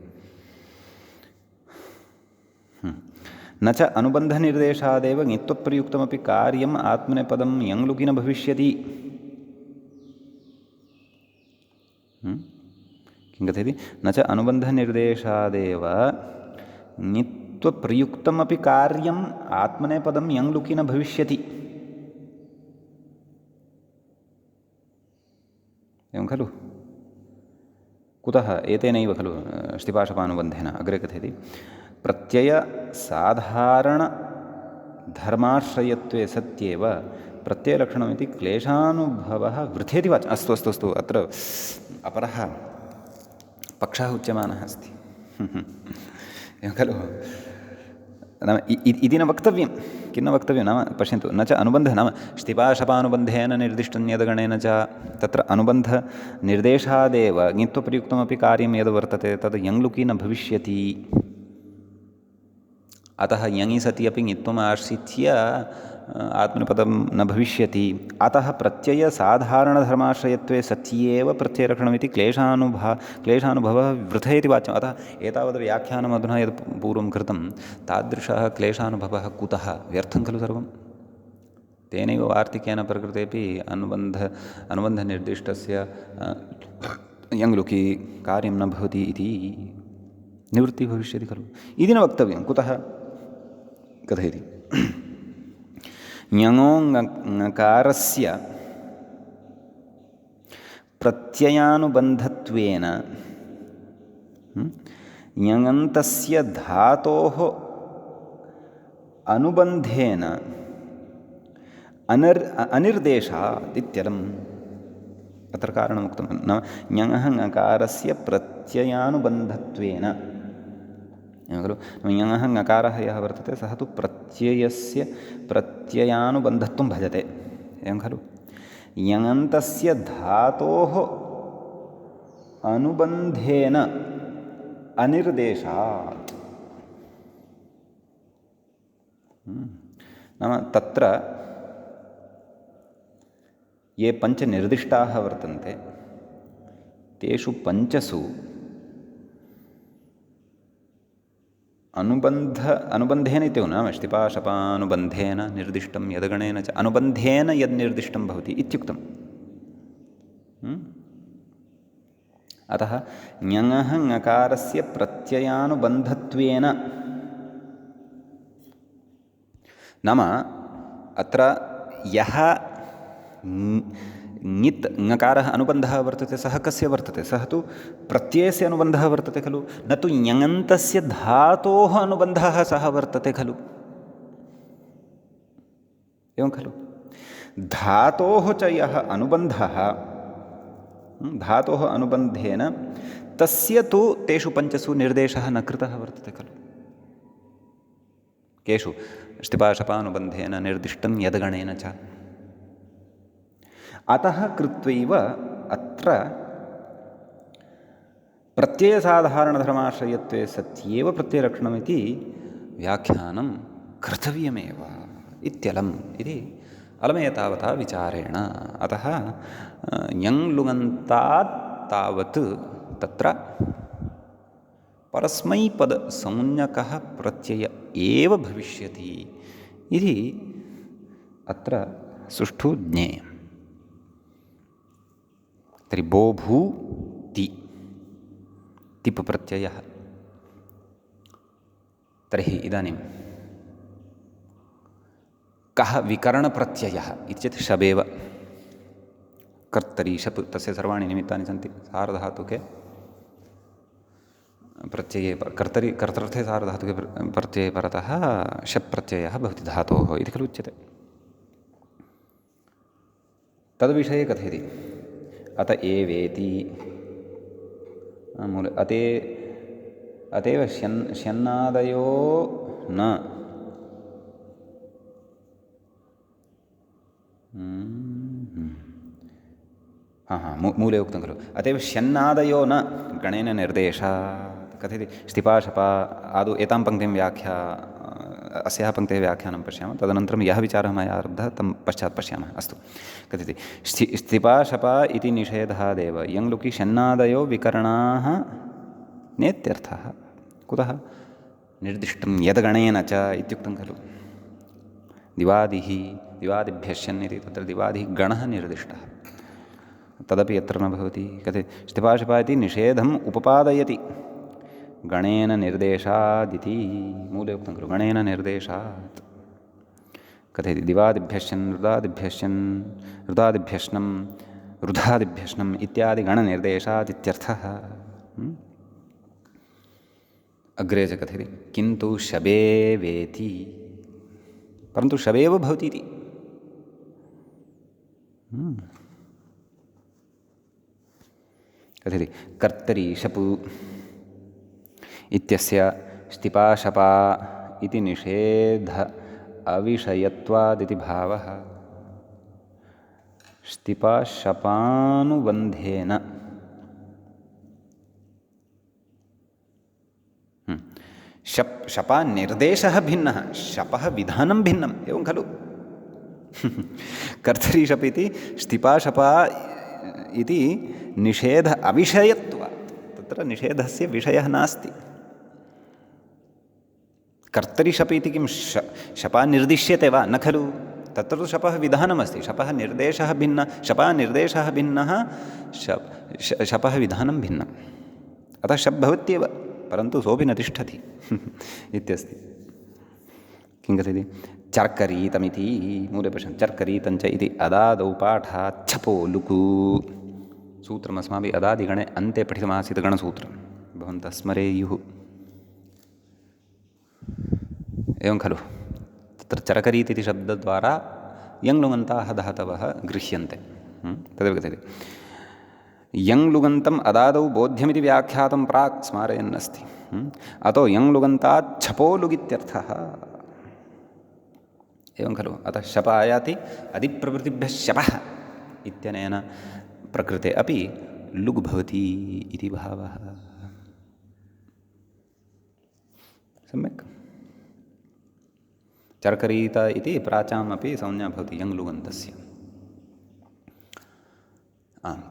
न च अनुबन्धनिर्देशादेव ङित्वप्रयुक्तमपि कार्यम् आत्मनेपदं यङ्लुकि न भविष्यति। किं कथयति न च अनुबन्धनिर्देशादेव ङित्त्वप्रयुक्तमपि कार्यम् आत्मनेपदं यङ्लुकि न भविष्यति। एवं खलु? कुतः? एतेनैव खलु ष्टिपाशपानुबन्धेन। अग्रे कथयति प्रत्ययसाधारणधर्माश्रयत्वे सत्येव प्रत्ययलक्षणमिति क्लेशानुभवः वृथेति वाच्यम्। अस्तु अस्तु अस्तु, अत्र अपरः पक्षः उच्यमानः अस्ति। एवं खलु? नाम इति न वक्तव्यं। किं न वक्तव्यं नाम पश्यन्तु, न च अनुबन्धः नाम ष्टिपाशपानुबन्धेन निर्दिष्टं यद्गणेन च तत्र अनुबन्धनिर्देशादेव ङित्त्वप्रयुक्तमपि कार्यं यद् वर्तते तद् यङ्लुकि न भविष्यति। अतः यङि सति अपि ङित्त्वम् आश्रित्य आत्मनेपदं न भविष्यति। अतः प्रत्ययसाधारणधर्माश्रयत्वे सत्येव प्रत्ययलक्षणमिति क्लेशानुभवः वृथ इति वाच्यम्। अतः एतावद् व्याख्यानम् अधुना यद् पूर्वं कृतं तादृशः क्लेशानुभवः कुतः? व्यर्थं खलु सर्वं? तेनैव वार्तिकेन प्रकृतेपि अनुबन्धनिर्दिष्टस्य यङ्लुकि कार्यं न भवति इति निवृत्तिः भविष्यति खलु? इति न वक्तव्यं। कुतः? कथयति ञङो ङकारस्य प्रत्ययानुबन्धत्वेन ञङन्तस्य धातोः अनुबन्धेन अनिर्देशात् इत्यलम्। अत्र कारणमुक्तं नाम ञङः ङकारस्य प्रत्ययानुबन्धत्वेन। एवं खलु? ञङः ङकारः यः वर्तते सः तु प्रत्ययस्य प्रत्ययानुबन्धत्वं भजते। एवं खलु? ञङन्तस्य धातोः अनुबन्धेन अनिर्देशात्। नाम तत्र ये पञ्चनिर्दिष्टाः वर्तन्ते तेषु पञ्चसु अनुबन्धेन इत्येव नाम ष्टिपाशपानुबन्धेन निर्दिष्टं यद्गणेन च अनुबन्धेन यद् निर्दिष्टं भवति इत्युक्तम्। अतः ञङः ङकारस्य प्रत्ययानुबन्धत्वेन नाम अत्र यः ङित् ङकारः अनुबन्धः वर्तते सः कस्य वर्तते? सः तु प्रत्ययस्य अनुबन्धः वर्तते खलु? न तु ञङन्तस्य धातोः अनुबन्धः सः वर्तते खलु? एवं खलु? धातोः च यः अनुबन्धः धातोः अनुबन्धेन तस्य तु तेषु पञ्चसु निर्देशः न कृतः वर्तते खलु? केषु? ष्टिपाशपानुबन्धेन निर्दिष्टं यद्गणेन च। अतः कृत्वैव अत्र प्रत्ययसाधारणधर्माश्रयत्वे सत्येव प्रत्ययलक्षणमिति व्याख्यानं कर्तव्यमेव इत्यलम् इति अलमेतावता विचारेण। अतः ञङ्लुङन्तात् तावत् तत्र परस्मैपदसंज्ञकः प्रत्यय एव भविष्यति इति अत्र सुष्ठु ज्ञेयम्। तर्हि बोभूति तिप् प्रत्ययः। तर्हि इदानीं कः विकरणप्रत्ययः इत्येतत् शबेव। कर्तरि शप् तस्य सर्वाणि निमित्तानि सन्ति। सार्वधातुके प्रत्यये कर्तर्थे सार्वधातुके प्रत्यये परतः शप् प्रत्ययः भवति धातोः इति खलु उच्यते। तद्विषये कथयति अत एवेति मूल अतेव श्यन्नादयो न मूले उक्तं खलु अतएव श्यन्नादयो न गणेन निर्देशात् कथयति स्थिपाशपा आदौ एतां पङ्क्तिं अस्याः पङ्क्तेः व्याख्यानं पश्यामः तदनन्तरं यः विचारः मया आरब्धः तं पश्चात् पश्यामः। अस्तु कथयति स्थिपाशपा इति निषेधादेव यङ्लुकि श्यन्नादयो विकरणाः नेत्यर्थः। कुतः? निर्दिष्टं यद्गणेन च इत्युक्तं खलु। दिवादिभ्यः श्यन् इति तत्र दिवादिः गणः निर्दिष्टः। तदपि यत्र न भवति। कथयति स्थिपाशपा इति निषेधम् उपपादयति गणेन निर्देशादिति मूले उक्तं खलु गणेन निर्देशात्। कथयति दिवादिभ्यश्चन् रुदादिभ्यश्चन् रुदादिभ्यश्नं रुधादिभ्यश्नम् इत्यादि गणनिर्देशात् इत्यर्थः। अग्रे च कथयति किन्तु शबे वेति, परन्तु शबेव भवति इति। कथयति कर्तरि शपु इत्यस्य स्तिपाशपा इति निषेध अविषयत्वादिति भावः। स्तिपाशपानुबन्धेन शपा निर्देशः भिन्नः, शपः विधानं भिन्नम्, एवं खलु। कर्तरि शप् इति स्तिपाशपा इति निषेध अविषयत्वात्, तत्र निषेधस्य विषयः नास्ति। कर्तरि शप् इति किं शपा निर्दिश्यते वा? न खलु। तत्र तु शपः विधानमस्ति, शपः निर्देशः भिन्नः, शपः निर्देशः भिन्नः, शपः विधानं भिन्नम्। अतः शप् भवत्येव, परन्तु सोऽपि न तिष्ठति इत्यस्ति। किं कथयति चर्करीतमिति मूले पश्यन्तु। चर्करीतञ्च इति अदादौ पाठात् छपो लुकु सूत्रम् अस्माभिः अदादिगणे अन्ते पठितमासीत् गणसूत्रं, भवन्तः स्मरेयुः, एवं खलु। तत्र चरकरीत् इति शब्दद्वारा यङ्लुगन्ताः धातवः गृह्यन्ते। तदेव कथयति यङ्लुगन्तम् अदादौ बोध्यमिति व्याख्यातं प्राक् स्मारयन्नस्ति। अतो यङ्लुगन्तात् छपो लुगित्यर्थः, एवं खलु। अतः शप आयाति अधिप्रभृतिभ्यः शपः इत्यनेन प्रकृते अपि लुग् भवति इति भावः। सम्यक्। चर्करीत इति प्राचाम् अपि संज्ञा भवति यङ्लुगन्तस्य।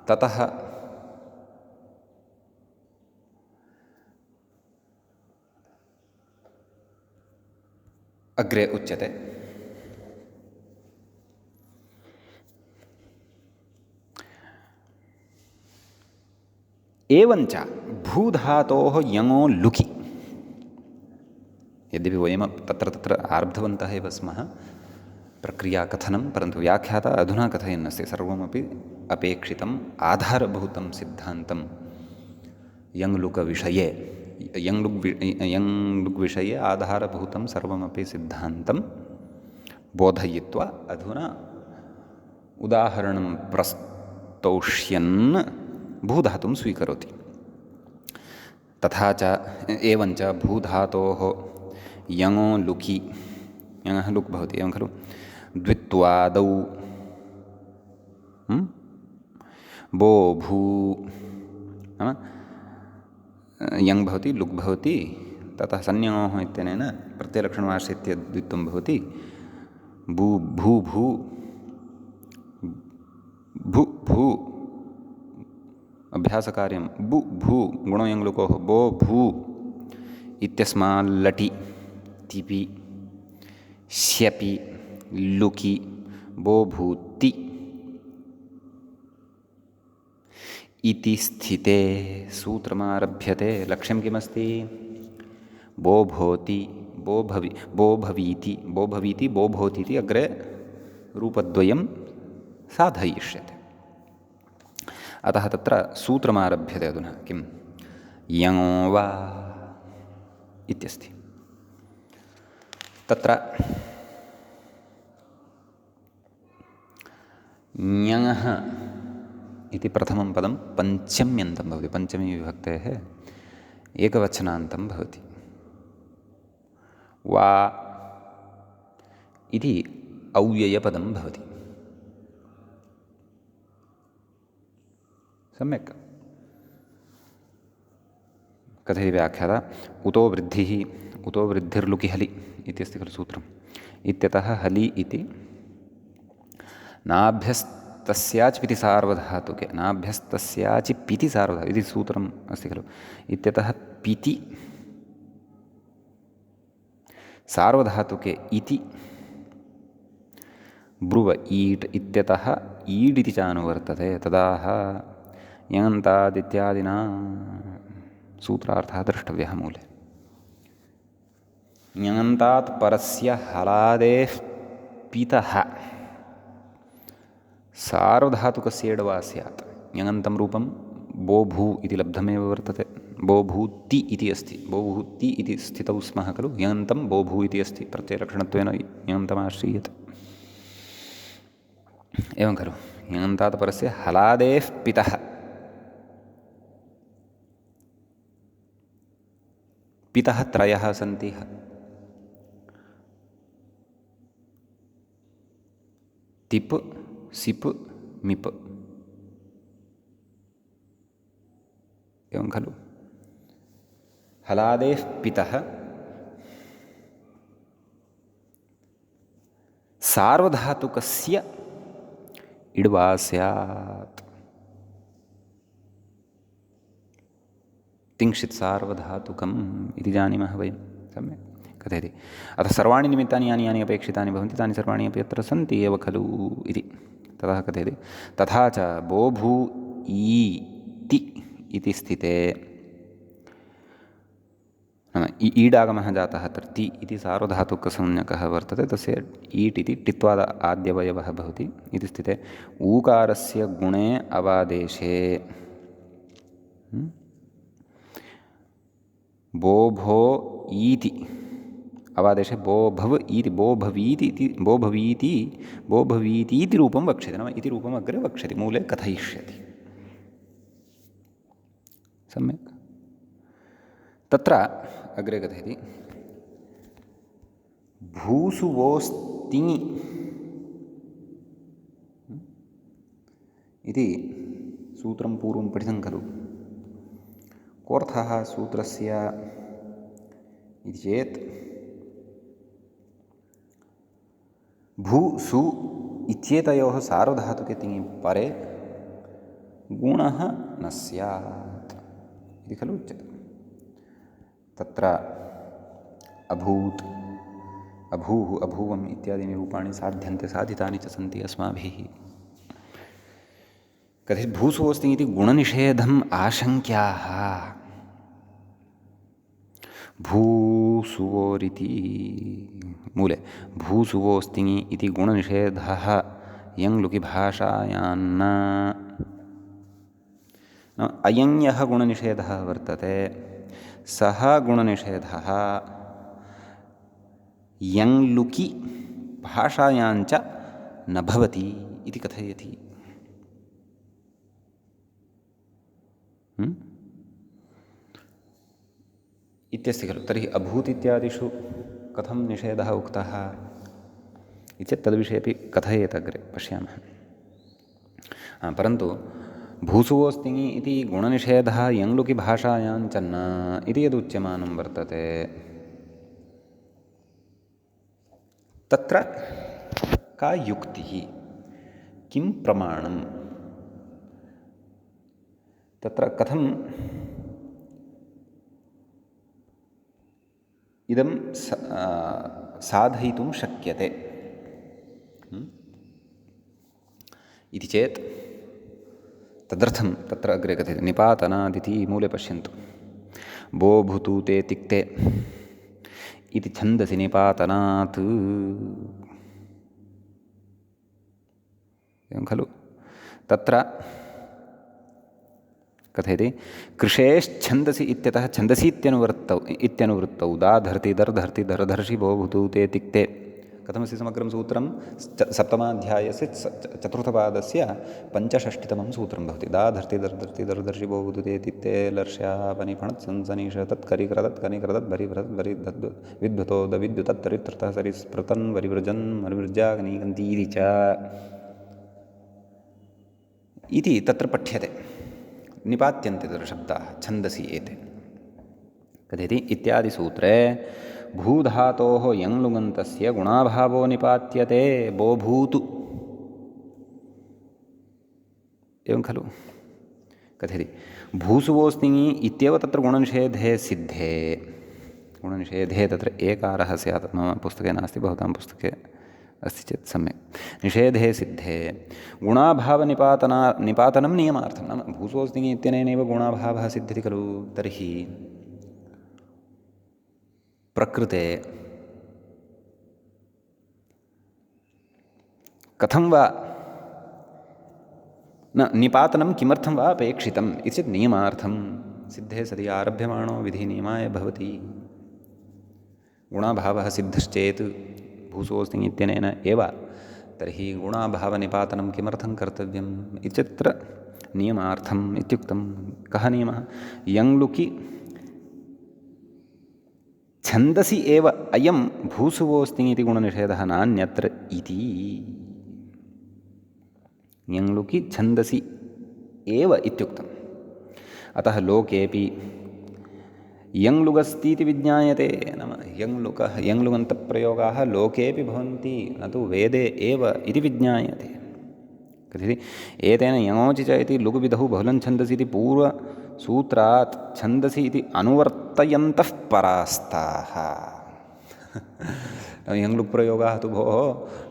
ततः अग्रे उच्यते एवञ्च भूधातोः यङो लुकि। यद्यपि वयं तत्र आरब्धवन्तः एव स्मः प्रक्रियाकथनं, परन्तु व्याख्याता अधुना कथयन्नस्ति सर्वमपि अपेक्षितम् आधारभूतं सिद्धान्तं यङ्लुकविषये, यङ्लुग्विषये आधारभूतं सर्वमपि सिद्धान्तं बोधयित्वा अधुना उदाहरणं प्रस्तौष्यन् भूधातुं स्वीकरोति। तथा च एवञ्च भूधातोः यङो लुकि, यङः लुक् भवति, एवं खलु। द्वित्वादौ बो भू नाम यङ् भवति, लुक् भवति, ततः संज्ञोः इत्यनेन प्रत्ययलक्षणमाश्रित्य द्वित्वं भवति। भू भू भू भू भू अभ्यासकार्यं बु भू गुणो यङ्लुकोः बो भू इत्यस्माल्लटि तिपि श्यपि लुकि बो भूति इति स्थिते सूत्रमारभ्यते। लक्ष्यं किमस्ति? बो भोति बो भवीति बो भवीति बो भोति इति अग्रे रूपद्वयं साधयिष्यते। अतः तत्र सूत्रमारभ्यते अधुना किं यङो वा इत्यस्ति। तत्र ञङः इति प्रथमं पदं पञ्चम्यन्तं भवति, पञ्चमी विभक्तेः एकवचनान्तं भवति। वा इति अव्ययपदं भवति। सम्यक्। कथयति व्याख्याता उतो वृद्धिः उतो वृद्धिर्लुकि हलि इत्यस्ति खलु सूत्रम्। इत्यतः हलि इति नाभ्यस्तस्याच् पिति सार्वधातुके, नाभ्यस्तस्याचि पिति सार्वधातुके इति सूत्रम् अस्ति खलु। इत्यतः पिति सार्वधातुके इति ब्रुव ईट् इत्यतः ईड् इति च अनुवर्तते तदाह यङन्तादित्यादिना सूत्रार्थः द्रष्टव्यः मूले। ञङन्तात् परस्य हलादेः पितः सार्वधातुकस्य एड्वा स्यात्। ञङन्तं रूपं बोभू इति लब्धमेव वर्तते। बोभूति इति अस्ति। बोभूति इति स्थितौ स्मः खलु। ञङन्तं बोभू इति अस्ति। प्रत्ययलक्षणत्वेन ञङन्तमाश्रीयते। एवं खलु। ञङन्तात् परस्य हलादेः पितः पितः त्रयः सन्ति। तिप् सिप् मिप्। एवं खलु। हलादेः पितः सार्वधातुकस्य इड्वा स्यात्। तिङ्क्षित् सार्वधातुकम् इति जानीमः वयं सम्यक् कथयति। अतः सर्वाणि निमित्तानि यानि यानि अपेक्षितानि भवन्ति तानि सर्वाणि अपि अत्र सन्ति एव खलु इति ततः कथयति। तथा च बोभू ईति इति स्थिते नाम ईडागमः जातः अत्र ति इति सार्वधातुकसंज्ञकः वर्तते। तस्य ईट् इति टित्वाद आद्यवयवः भवति इति स्थिते ऊकारस्य गुणे अवादेशे बोभो ईति अवादेशे बोभव इति बोभवीति इति रूपं वक्ष्यते। नाम इति रूपम् अग्रे वक्ष्यति मूले कथयिष्यति सम्यक्। तत्र अग्रे कथयति भूसुवोस्तिङि इति सूत्रं पूर्वं पठितं खलु। कोऽर्थः सूत्रस्य इति चेत् भू सु इत्येतयोः सार्वधातुके तिङि परे गुणः न स्यात् इति खलु उच्यते। तत्र अभूत् अभूः अभूवम् इत्यादीनि रूपाणि साध्यन्ते साधितानि च सन्ति अस्माभिः। कथयति भूसुवोस्ति इति गुणनिषेधम् आशङ्क्याः। भूसुवोरिति मूले भूसुवोस्तिङि इति गुणनिषेधः यङ्लुकि भाषायान्न अयं यः गुणनिषेधः वर्तते सः गुणनिषेधः यङ्लुकि भाषायाञ्च न भवति इति कथयति। इत्यस्ति खलु। तर्हि अभूत् इत्यादिषु कथं निषेधः उक्तः इति तद्विषये अपि कथयेत् अग्रे पश्यामः। परन्तु भूसुवोस्तिङि इति गुणनिषेधः यङ्लुकि भाषायां च न इति यदुच्यमानं वर्तते तत्र का युक्तिः किं प्रमाणम् तत्र कथं इदं साधयितुं शक्यते इति चेत् तदर्थं तत्र अग्रे कथयति निपातनादिति मूले पश्यन्तु। बोभुतु ते तिक्ते इति छन्दसि निपातनात् एवं खलु। तत्र कथयति कृषेश्छन्दसि इत्यतः छन्दसि इत्यनुवृत्तौ दाधर्ति दर्धर्ति दर्धर्षि बोभुतु ते तिक्ते। कथमस्ति समग्रं सूत्रं सप्तमाध्यायस्य चतुर्थपादस्य पञ्चषष्टितमं सूत्रं भवति। दाधर्ति दर्धर्ति दर्धर्षि बोभुतु ते तिक्ते लर्ष्यापनिफणत् संसनीष तत्करिक्रदत् कनिक्रदत् भरिभ्रत् भरिधद् विद्युतो दविद्युतत् तरित्रतः सरिस्पृतन् वरिवृजन् मरिवृज्याग्निकन्तीति च इति तत्र पठ्यते। निपात्यन्ते तत्र शब्दाः छन्दसि एते। कथयति इत्यादिसूत्रे भूधातोः यङ्लुगन्तस्य गुणाभावो निपात्यते बोभूतु एवं खलु। कथयति भूसुवोस्तिङि इत्येव तत्र गुणनिषेधे सिद्धे। गुणनिषेधे तत्र एकारः स्यात्। मम पुस्तके नास्ति भवतां पुस्तके अस्ति चेत् सम्यक्। निषेधे सिद्धे निपातनं नियमार्थं, नाम भूसोऽस्ति इत्यनेनैव गुणाभावः सिद्ध्यति खलु। तर्हि प्रकृते कथं वा न निपातनं किमर्थं वा अपेक्षितम् इति चेत् नियमार्थं सिद्धे सति आरभ्यमाणो विधिनियमाय भवति। गुणाभावः सिद्धश्चेत् भूसोऽस्ति इत्यनेन एव, तर्हि गुणाभावनिपातनं किमर्थं कर्तव्यम् इत्यत्र नियमार्थम् इत्युक्तं। कः नियमः? यङ्लुकि छन्दसि एव अयं भूसुवोऽस्ति इति गुणनिषेधः नान्यत्र इति। यङ्लुकि छन्दसि एव इत्युक्तम्। अतः लोकेऽपि यङ्लुगस्तीति विज्ञायते, नाम यङ्लुगन्तप्रयोगाः लोकेऽपि भवन्ति, न तु वेदे एव इति विज्ञायते। कथयति? एतेन यङोचि च इति लुगुविधौ बहुलं छन्दसि इति पूर्वसूत्रात् छन्दसि इति अनुवर्तयन्तः परास्ताः। यङ्लुक् प्रयोगाः तु भोः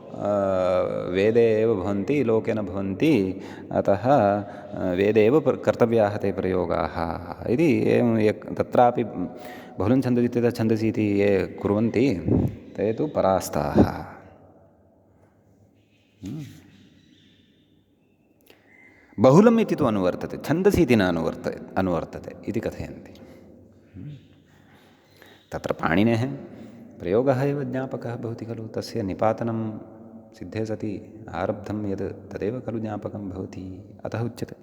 वेदे एव भवन्ति, लोके न भवन्ति, अतः वेदे एव कर्तव्याः ते प्रयोगाः इति एवं तत्रापि बहुलं छन्दसि इत्यतः छन्दसि इति ये कुर्वन्ति ते तु परास्ताः। बहुलम् इति तु अनुवर्तते, छन्दसि इति न अनुवर्तते इति कथयन्ति। तत्र पाणिनेः प्रयोगः एव ज्ञापकः भवति खलु, तस्य निपातनं सिद्धे सति आरब्धं यद् तदेव खलु ज्ञापकं भवति, अतः उच्यते।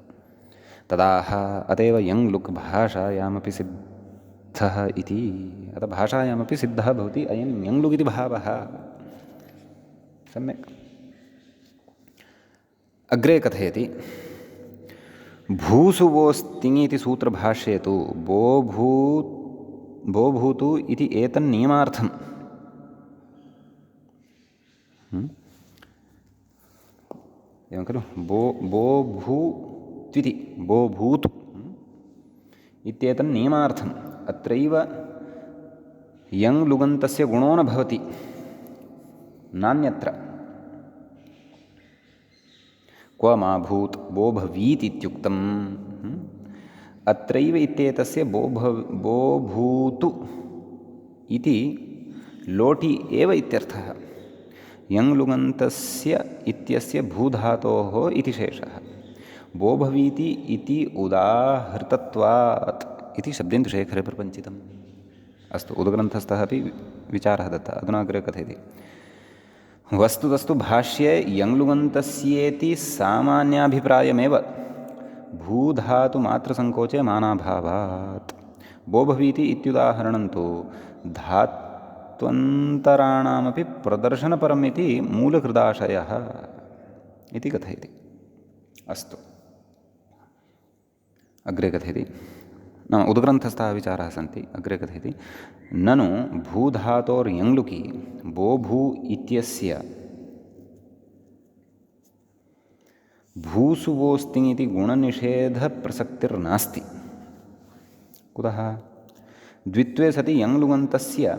तदाह अतएव यङ्लुक् भाषायामपि सिद्धः इति, अतः भाषायामपि सिद्धः भवति अयं यङ्लुक् इति भावः। सम्यक्। अग्रे कथयति, भूसुवोऽस्ति इति सूत्रभाष्ये तु बोभूतु इति एतन्नियमार्थम्। एवं खलु, बोभूत्विति बोभूतु इत्येतन्नियमार्थम्। अत्रैव यङ्लुगन्तस्य गुणो न भवति, नान्यत्र। क्व मा भूत् बोभवीत् इत्युक्तम्। अत्रैव इत्येतस्य बोभूतु इति लोटि एव इत्यर्थः। यङ्लुगन्तस्य इत्यस्य भूधातोः इति शेषः। बोभवीति इति उदाहृतत्वात् इति शब्देन्दुशेखरे प्रपञ्चितम्। अस्तु, उद्ग्रन्थस्थः अपि विचारः दत्तः। अधुना अग्रे कथयति, वस्तुतस्तु भाष्ये यङ्लुगन्तस्येति सामान्याभिप्रायमेव भूधातुमात्रसङ्कोचे मानाभावात्। बोभवीति इत्युदाहरणं तु धात्वन्तराणामपि प्रदर्शनपरम् इति मूलकृदाशयः इति कथयति। अस्तु, अग्रे कथयति, नाम उद्ग्रन्थस्थाः विचाराः सन्ति। अग्रे कथयति, ननु भूधातोर्यङ्लुकि बोभू इत्यस्य भूसुवोऽस्ति इति गुणनिषेधप्रसक्तिर्नास्ति। कुतः? द्वित्वे सति यङ्लुगन्तस्य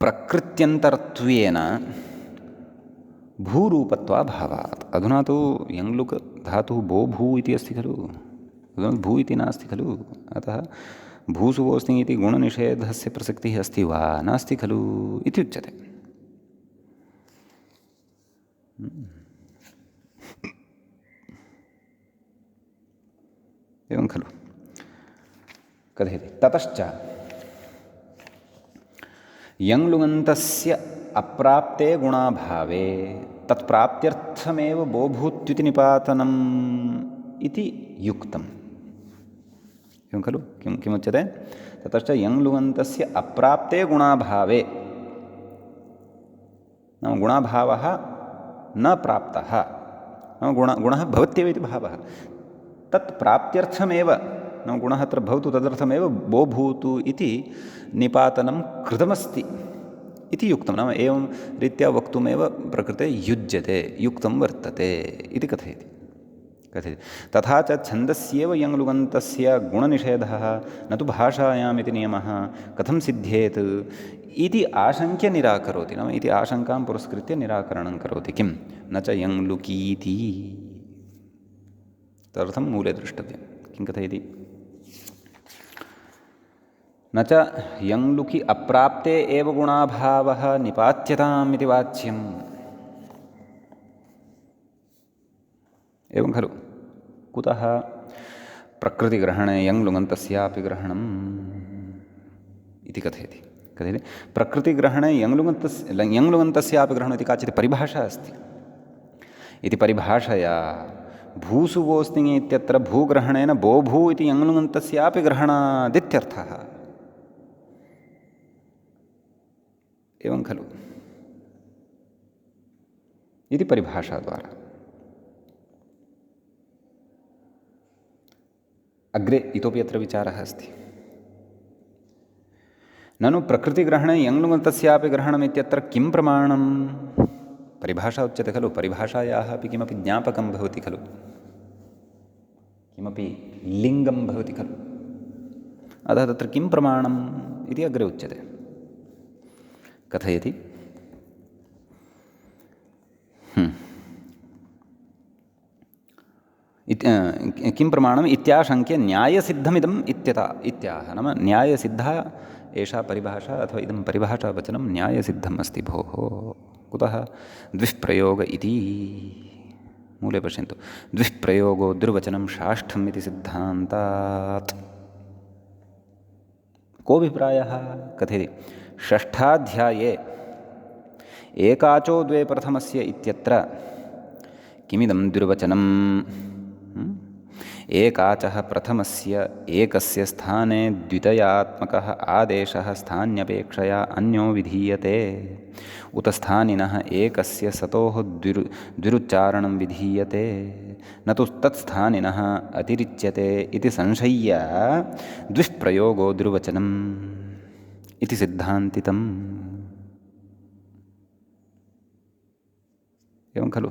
प्रकृत्यन्तरत्वेन भूरूपत्वाभावात्। अधुना तु यङ्लुक् धातुः बोभू इति अस्ति खलु, भू इति नास्ति खलु, अतः भूसुवोऽस्ति इति गुणनिषेधस्य प्रसक्तिः अस्ति वा नास्ति खलु इति उच्यते। एवं खलु। कथयति, ततश्च यङ्लुगन्तस्य अप्राप्ते गुणाभावे तत्प्राप्त्यर्थमेव बोभूत्युति निपातनम् इति युक्तम्। एवं खलु। किमुच्यते? ततश्च यङ्लुगन्तस्य अप्राप्ते गुणाभावे, नाम गुणाभावः न प्राप्तः, नाम गुणः भवत्येव इति भावः। तत् प्राप्त्यर्थमेव, नाम गुणः अत्र भवतु तदर्थमेव बोभूतु इति निपातनं कृतमस्ति इति युक्तं। नाम एवं रीत्या वक्तुमेव प्रकृते युज्यते, युक्तं वर्तते इति कथयति। कथयति तथा च छन्दस्येव यङ्लुगन्तस्य गुणनिषेधः न तु भाषायामिति नियमः कथं सिद्ध्येत् इति आशङ्क्य निराकरोति। नाम इति आशङ्कां पुरस्कृत्य निराकरणं करोति। किं न च यङ्लुकीति तदर्थं मूले द्रष्टव्यं। किं कथयति न च यङ्लुकि अप्राप्ते एव गुणाभावः निपात्यताम् इति वाच्यम्। एवं खलु कुतः प्रकृतिग्रहणे यङ्लुगन्तस्यापि ग्रहणम् इति कथयति प्रकृतिग्रहणे यङ्लुगन्तस्यापि ग्रहणम् इति काचित् परिभाषा अस्ति। इति परिभाषया भूसु वोस्तिङि इत्यत्र भूग्रहणेन बोभू इति यङ्लुगन्तस्यापि ग्रहणादित्यर्थः। एवं खलु इति परिभाषाद्वारा। अग्रे इतोपि अत्र विचारः अस्ति। ननु प्रकृतिग्रहणे यङ्लुगन्तस्यापि ग्रहणम् इत्यत्र किं प्रमाणं? परिभाषा उच्यते खलु, परिभाषायाः अपि किमपि ज्ञापकं भवति खलु, किमपि लिङ्गं भवति खलु। अतः तत्र किं प्रमाणम् इति अग्रे उच्यते। कथयति किं प्रमाणम् इत्याशङ्क्य न्यायसिद्धमिदम् इत्याह। नाम न्यायसिद्धा एषा परिभाषा अथवा इदं परिभाषावचनं न्यायसिद्धम् अस्ति भोः। कुतः? द्विष्प्रयोग इति मूले पश्यन्तु। द्विष्प्रयोगो दुर्वचनं साष्ठम् इति सिद्धान्तात्। कोऽभिप्रायः? कथयति षष्ठाध्याये एकाचो द्वे प्रथमस्य इत्यत्र किमिदं दुर्वचनम्? एकाचः प्रथमस्य एकस्य स्थाने द्वितयात्मकः आदेशः स्थान्यपेक्षया अन्यो विधीयते उत स्थानिनः एकस्य सतोः द्विरुच्चारणं विधीयते न तु तत्स्थानिनः अतिरिच्यते इति संशय्य द्विष्प्रयोगो दुर्वचनम् इति सिद्धान्तितम्। एवं खलु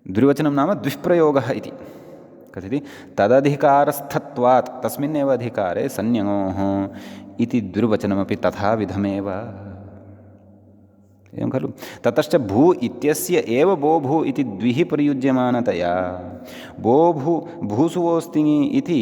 द्विवचनं नाम द्विष्प्रयोगः इति कथयति तदधिकारस्थत्वात् तस्मिन्नेव अधिकारे संज्ञोः इति दुर्वचनमपि तथाविधमेव। एवं खलु ततश्च भू इत्यस्य एव बोभू इति द्विः प्रयुज्यमानतया भूसुवोस्तिङि इति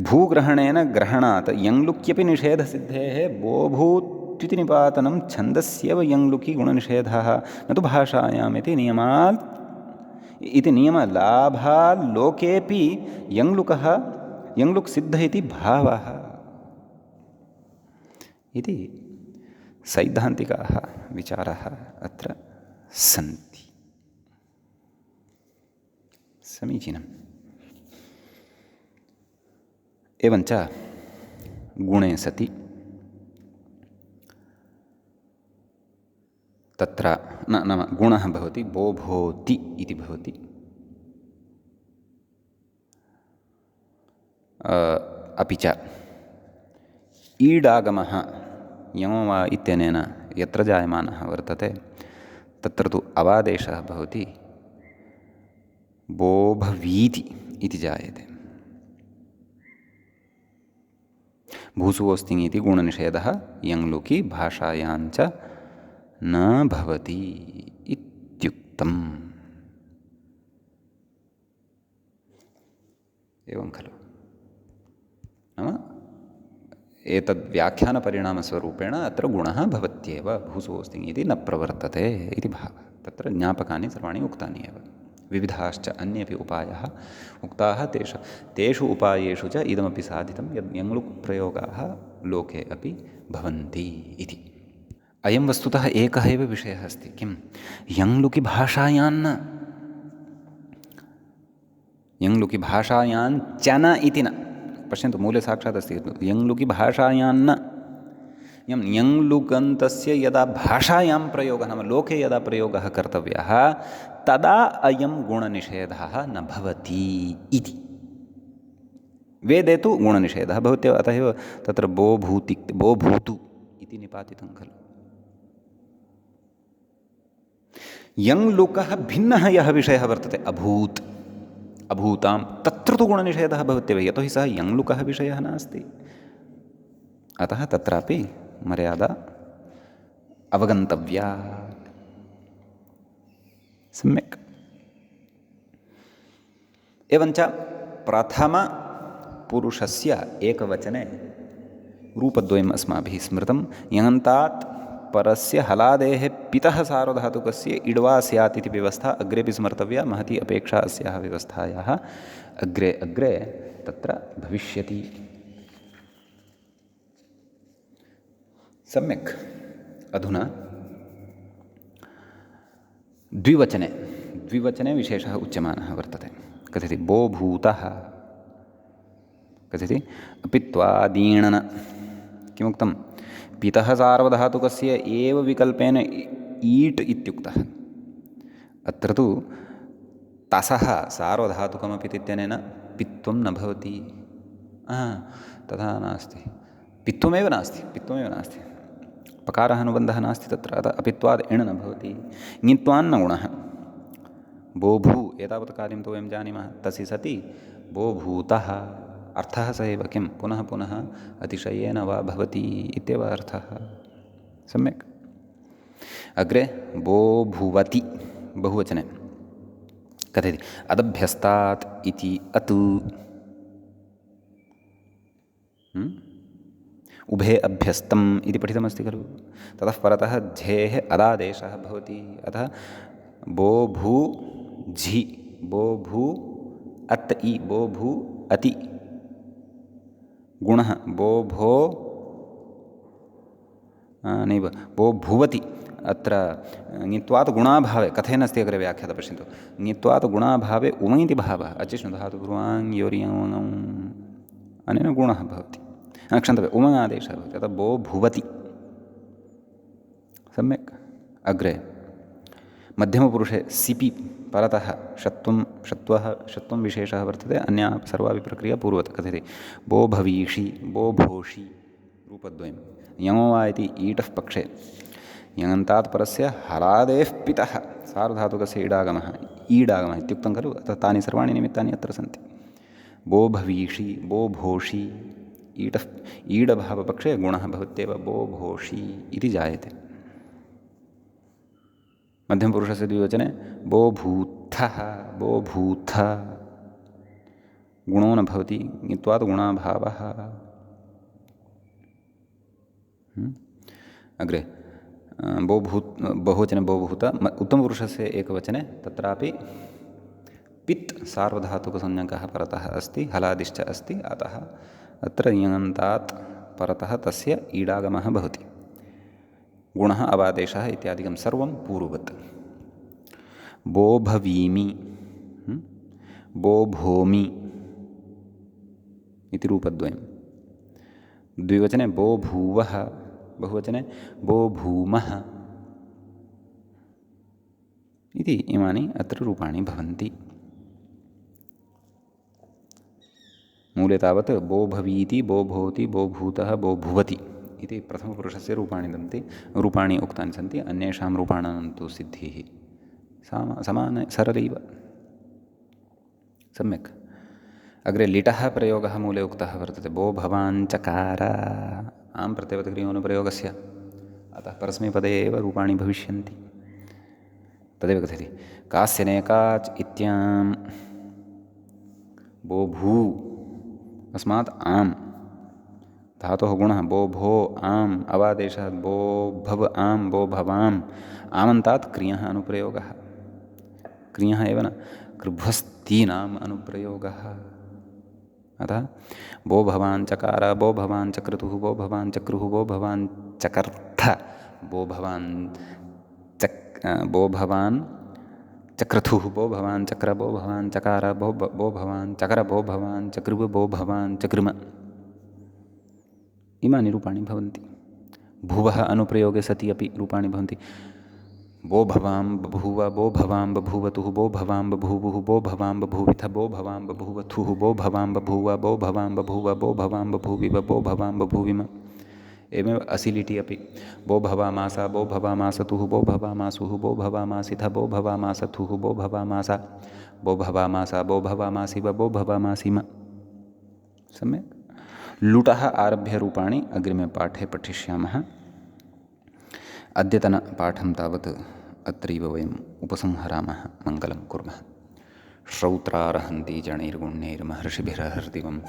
भूग्रहणेन ग्रहणात् यङ्लुक्यपि निषेधसिद्धेः बोभूत्विति निपातनं छन्दस्येव यङ्लुकि गुणनिषेधः न तु भाषायाम् इति नियमात् इति नियमलाभाल्लोकेऽपि यङ्लुक् सिद्ध इति भावः इति सैद्धान्तिकाः विचाराः अत्र सन्ति। समीचीनम्। एवञ्च गुणे सति तत्र नाम गुणः भवति बोभोति इति भवति। अपि च ईडागमः यमो वा इत्यनेन यत्र जायमानः वर्तते तत्र तु अवादेशः भवति बोभवीति इति जायते। भूसुवोस्तिङि इति गुणनिषेधः यङ्लुकि भाषायाञ्च न भवति इत्युक्तम्। एवं खलु नाम एतद्व्याख्यानपरिणामस्वरूपेण अत्र गुणः भवत्येव भूसुवोस्तिङि इति न प्रवर्तते इति भावः। तत्र ज्ञापकानि सर्वाणि उक्तानि एव। विविधाश्च अन्येपि उपायाः उक्ताः तेषु उपायेषु च इदमपि साधितं यद् यङ्लुक् प्रयोगाः लोके अपि भवन्ति इति। अयं वस्तुतः एकः एव विषयः अस्ति। किं? यङ्लुकि भाषायान्न यङ्लुकि भाषायाञ्च न इति न। पश्यन्तु मूले साक्षात् अस्ति यङ्लुकि भाषायान्न। यङ्लुगन्तस्य यदा भाषायां प्रयोगः नाम लोके यदा प्रयोगः कर्तव्यः तदा अयं गुणनिषेधः न भवति इति। वेदे तु गुणनिषेधः भवत्येव, अतः एव तत्र बोभूतु इति निपातितं खलु। यङ् लुकः भिन्नः यः विषयः वर्तते अभूत् अभूतां तत्र तु गुणनिषेधः भवत्येव यतोहि सः यङ् लुकः विषयः नास्ति अतः तत्रापि मर्यादा अवगन्तव्या सम्यक् एवञ्च प्रथमपुरुषस्य एकवचने रूपद्वयम् अस्माभिः स्मृतं यङन्तात् परस्य हलादेः पितः सार्वधातुकस्य इड्वा स्यात् इति व्यवस्था अग्रेपि स्मर्तव्या महती अपेक्षा अस्याः व्यवस्थायाः अग्रे अग्रे तत्र भविष्यति सम्यक् अधुना द्विवचने विशेषः उच्यमानः वर्तते कथयति बो भूतः कथयति अपित्वादीणन किमुक्तं पितः सार्वधातुकस्य एव विकल्पेन ईट् इत्युक्तः अत्र तु तसः सार्वधातुकमपि इत्यनेन पित्वं न भवति तथा नास्ति पित्वमेव नास्ति पकारः अनुबन्धः नास्ति तत्र अतः अपित्वाद् इण् न भवति ङित्वान्न गुणः बो भू एतावत् कार्यं तु वयं जानीमः तस्य सति बो भूतः अर्थः स एव किं पुनः पुनः अतिशयेन वा भवति इत्येव अर्थः सम्यक् अग्रे बो भुवति बहुवचने कथयति अदभ्यस्तात् इति अतु उभे अभ्यस्तम् इति पठितमस्ति खलु ततः परतः झेः अदादेशः भवति अतः बो भू झि बो भू अत् इ बो भू अति गुणः बो भो नैव बो भुवति अत्र ङित्वात् गुणाभावे कथेन अस्ति अग्रे व्याख्यातः पश्यन्तु ङित्वात् गुणाभावे उम इति भावः अचिष्णुधातुपूर्वाङ् योर्यङ् अनेन गुणः भवति क्षन्तव्यम् उम आदेशः भवति अतः बो भुवति सम्यक् अग्रे मध्यमपुरुषे सिपि परतः षत्वं विशेषः वर्तते अन्या सर्वापि प्रक्रिया पूर्ववत् कथयति बो भवीषि बो भोषि रूपद्वयं यमो वा इति ईटः पक्षे यङन्तात् परस्य हलादेः पितः सार्वधातुकस्य ईडागमः इत्युक्तं खलु अतः तानि सर्वाणि निमित्तानि अत्र सन्ति बो भवीषि बो भोषि ईडभावपक्षे गुणः भवत्येव बो भोषि इति जायते मध्यमपुरुषस्य द्विवचने बो भूथः बो भूथ गुणो न भवति ङित्वात् गुणाभावः अग्रे बहुवचने बो भूत उत्तमपुरुषस्य एकवचने तत्रापि पित् सार्वधातुकसंज्ञकः परतः अस्ति हलादिश्च अस्ति अतः अत्र यङन्तात् परतः तस्य ईडागमः भवति गुणः अवादेशः इत्यादिकं सर्वं पूर्ववत् बो भवीमि बो भोमि इति रूपद्वयं द्विवचने बो भूवः बहुवचने बो भूमः इति इमानि अत्र रूपाणि भवन्ति मूले तावत् बो भवीति बो भवति बो भूतः बो भुवति इति प्रथमपुरुषस्य रूपाणि उक्तानि सन्ति अन्येषां रूपाणां तु सिद्धिः समान सरलैव सम्यक् अग्रे लिटः प्रयोगः मूले उक्तः वर्तते बो भवान् चकार आं प्रत्ययपदक्रियोनुप्रयोगस्य अतः परस्मैपदे एव रूपाणि भविष्यन्ति तदेव कथयति कास्यनेकाच् इत्यां बो भू अस्मात् आम् धातोः गुणः बो भो आम् अवादेशात् बो भव आम् बो भवाम् आमन्तात् क्रियः अनुप्रयोगः क्रियः एव न कृभ्वस्तीनाम् अनुप्रयोगः अतः बो भवान् चकार बो भवान् चक्रतुः बो भवान् चक्रुः बो भवान् चकर्थ बो भवान् चक्रथुः बो भवान् चक्र बो भवान् चकार बो भवान् चकर बो भवान् चकृव बो भवान् चकृम इमानि रूपाणि भवन्ति भुवः अनुप्रयोगे सति अपि रूपाणि भवन्ति बो भवां बभूव बो भवां बभूवतुः बो भवां बभूवुः बो भवां बभूविथ बो भवां बभूवथुः बो भवां बभूव बो भवां बभूव बो भवां बभूविव बो भवां बभूविम एवमेव असिलिटि अपि बो भवामास बो भवामासतुः बो भवामासुः बो भवामासिथ बो भवामासथुः बो भवामासा बो भवामासा बो भवामासिव बो भवामासिम। सम्यक्। लुटः आरभ्य रूपाणि अग्रिमे पाठे पठिष्यामः। अद्यतनपाठं तावत् अत्रैव वयम् उपसंहरामः। मङ्गलं कुर्मः। श्रौत्रार्हन्ति जणैर्गुण्यैर्महर्षिभिरहर्दिवं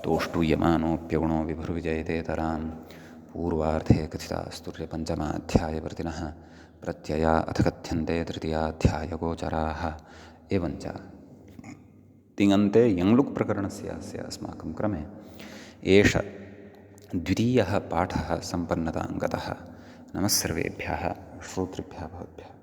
तोष्टूयमानोऽप्यगुणो विभुर्विजयतेतरां पूर्वार्धे कथितास्तुर्यपञ्चमाध्यायवर्तिनः प्रत्यया अथ कथ्यन्ते तृतीयाध्यायगोचराः। एवञ्च तिङन्ते यङ्लुक् प्रकरणस्य अस्य अस्माकं क्रमे एष द्वितीयः पाठः सम्पन्नतां गतः। नमः सर्वेभ्यः श्रोतृभ्यः भवद्भ्यः।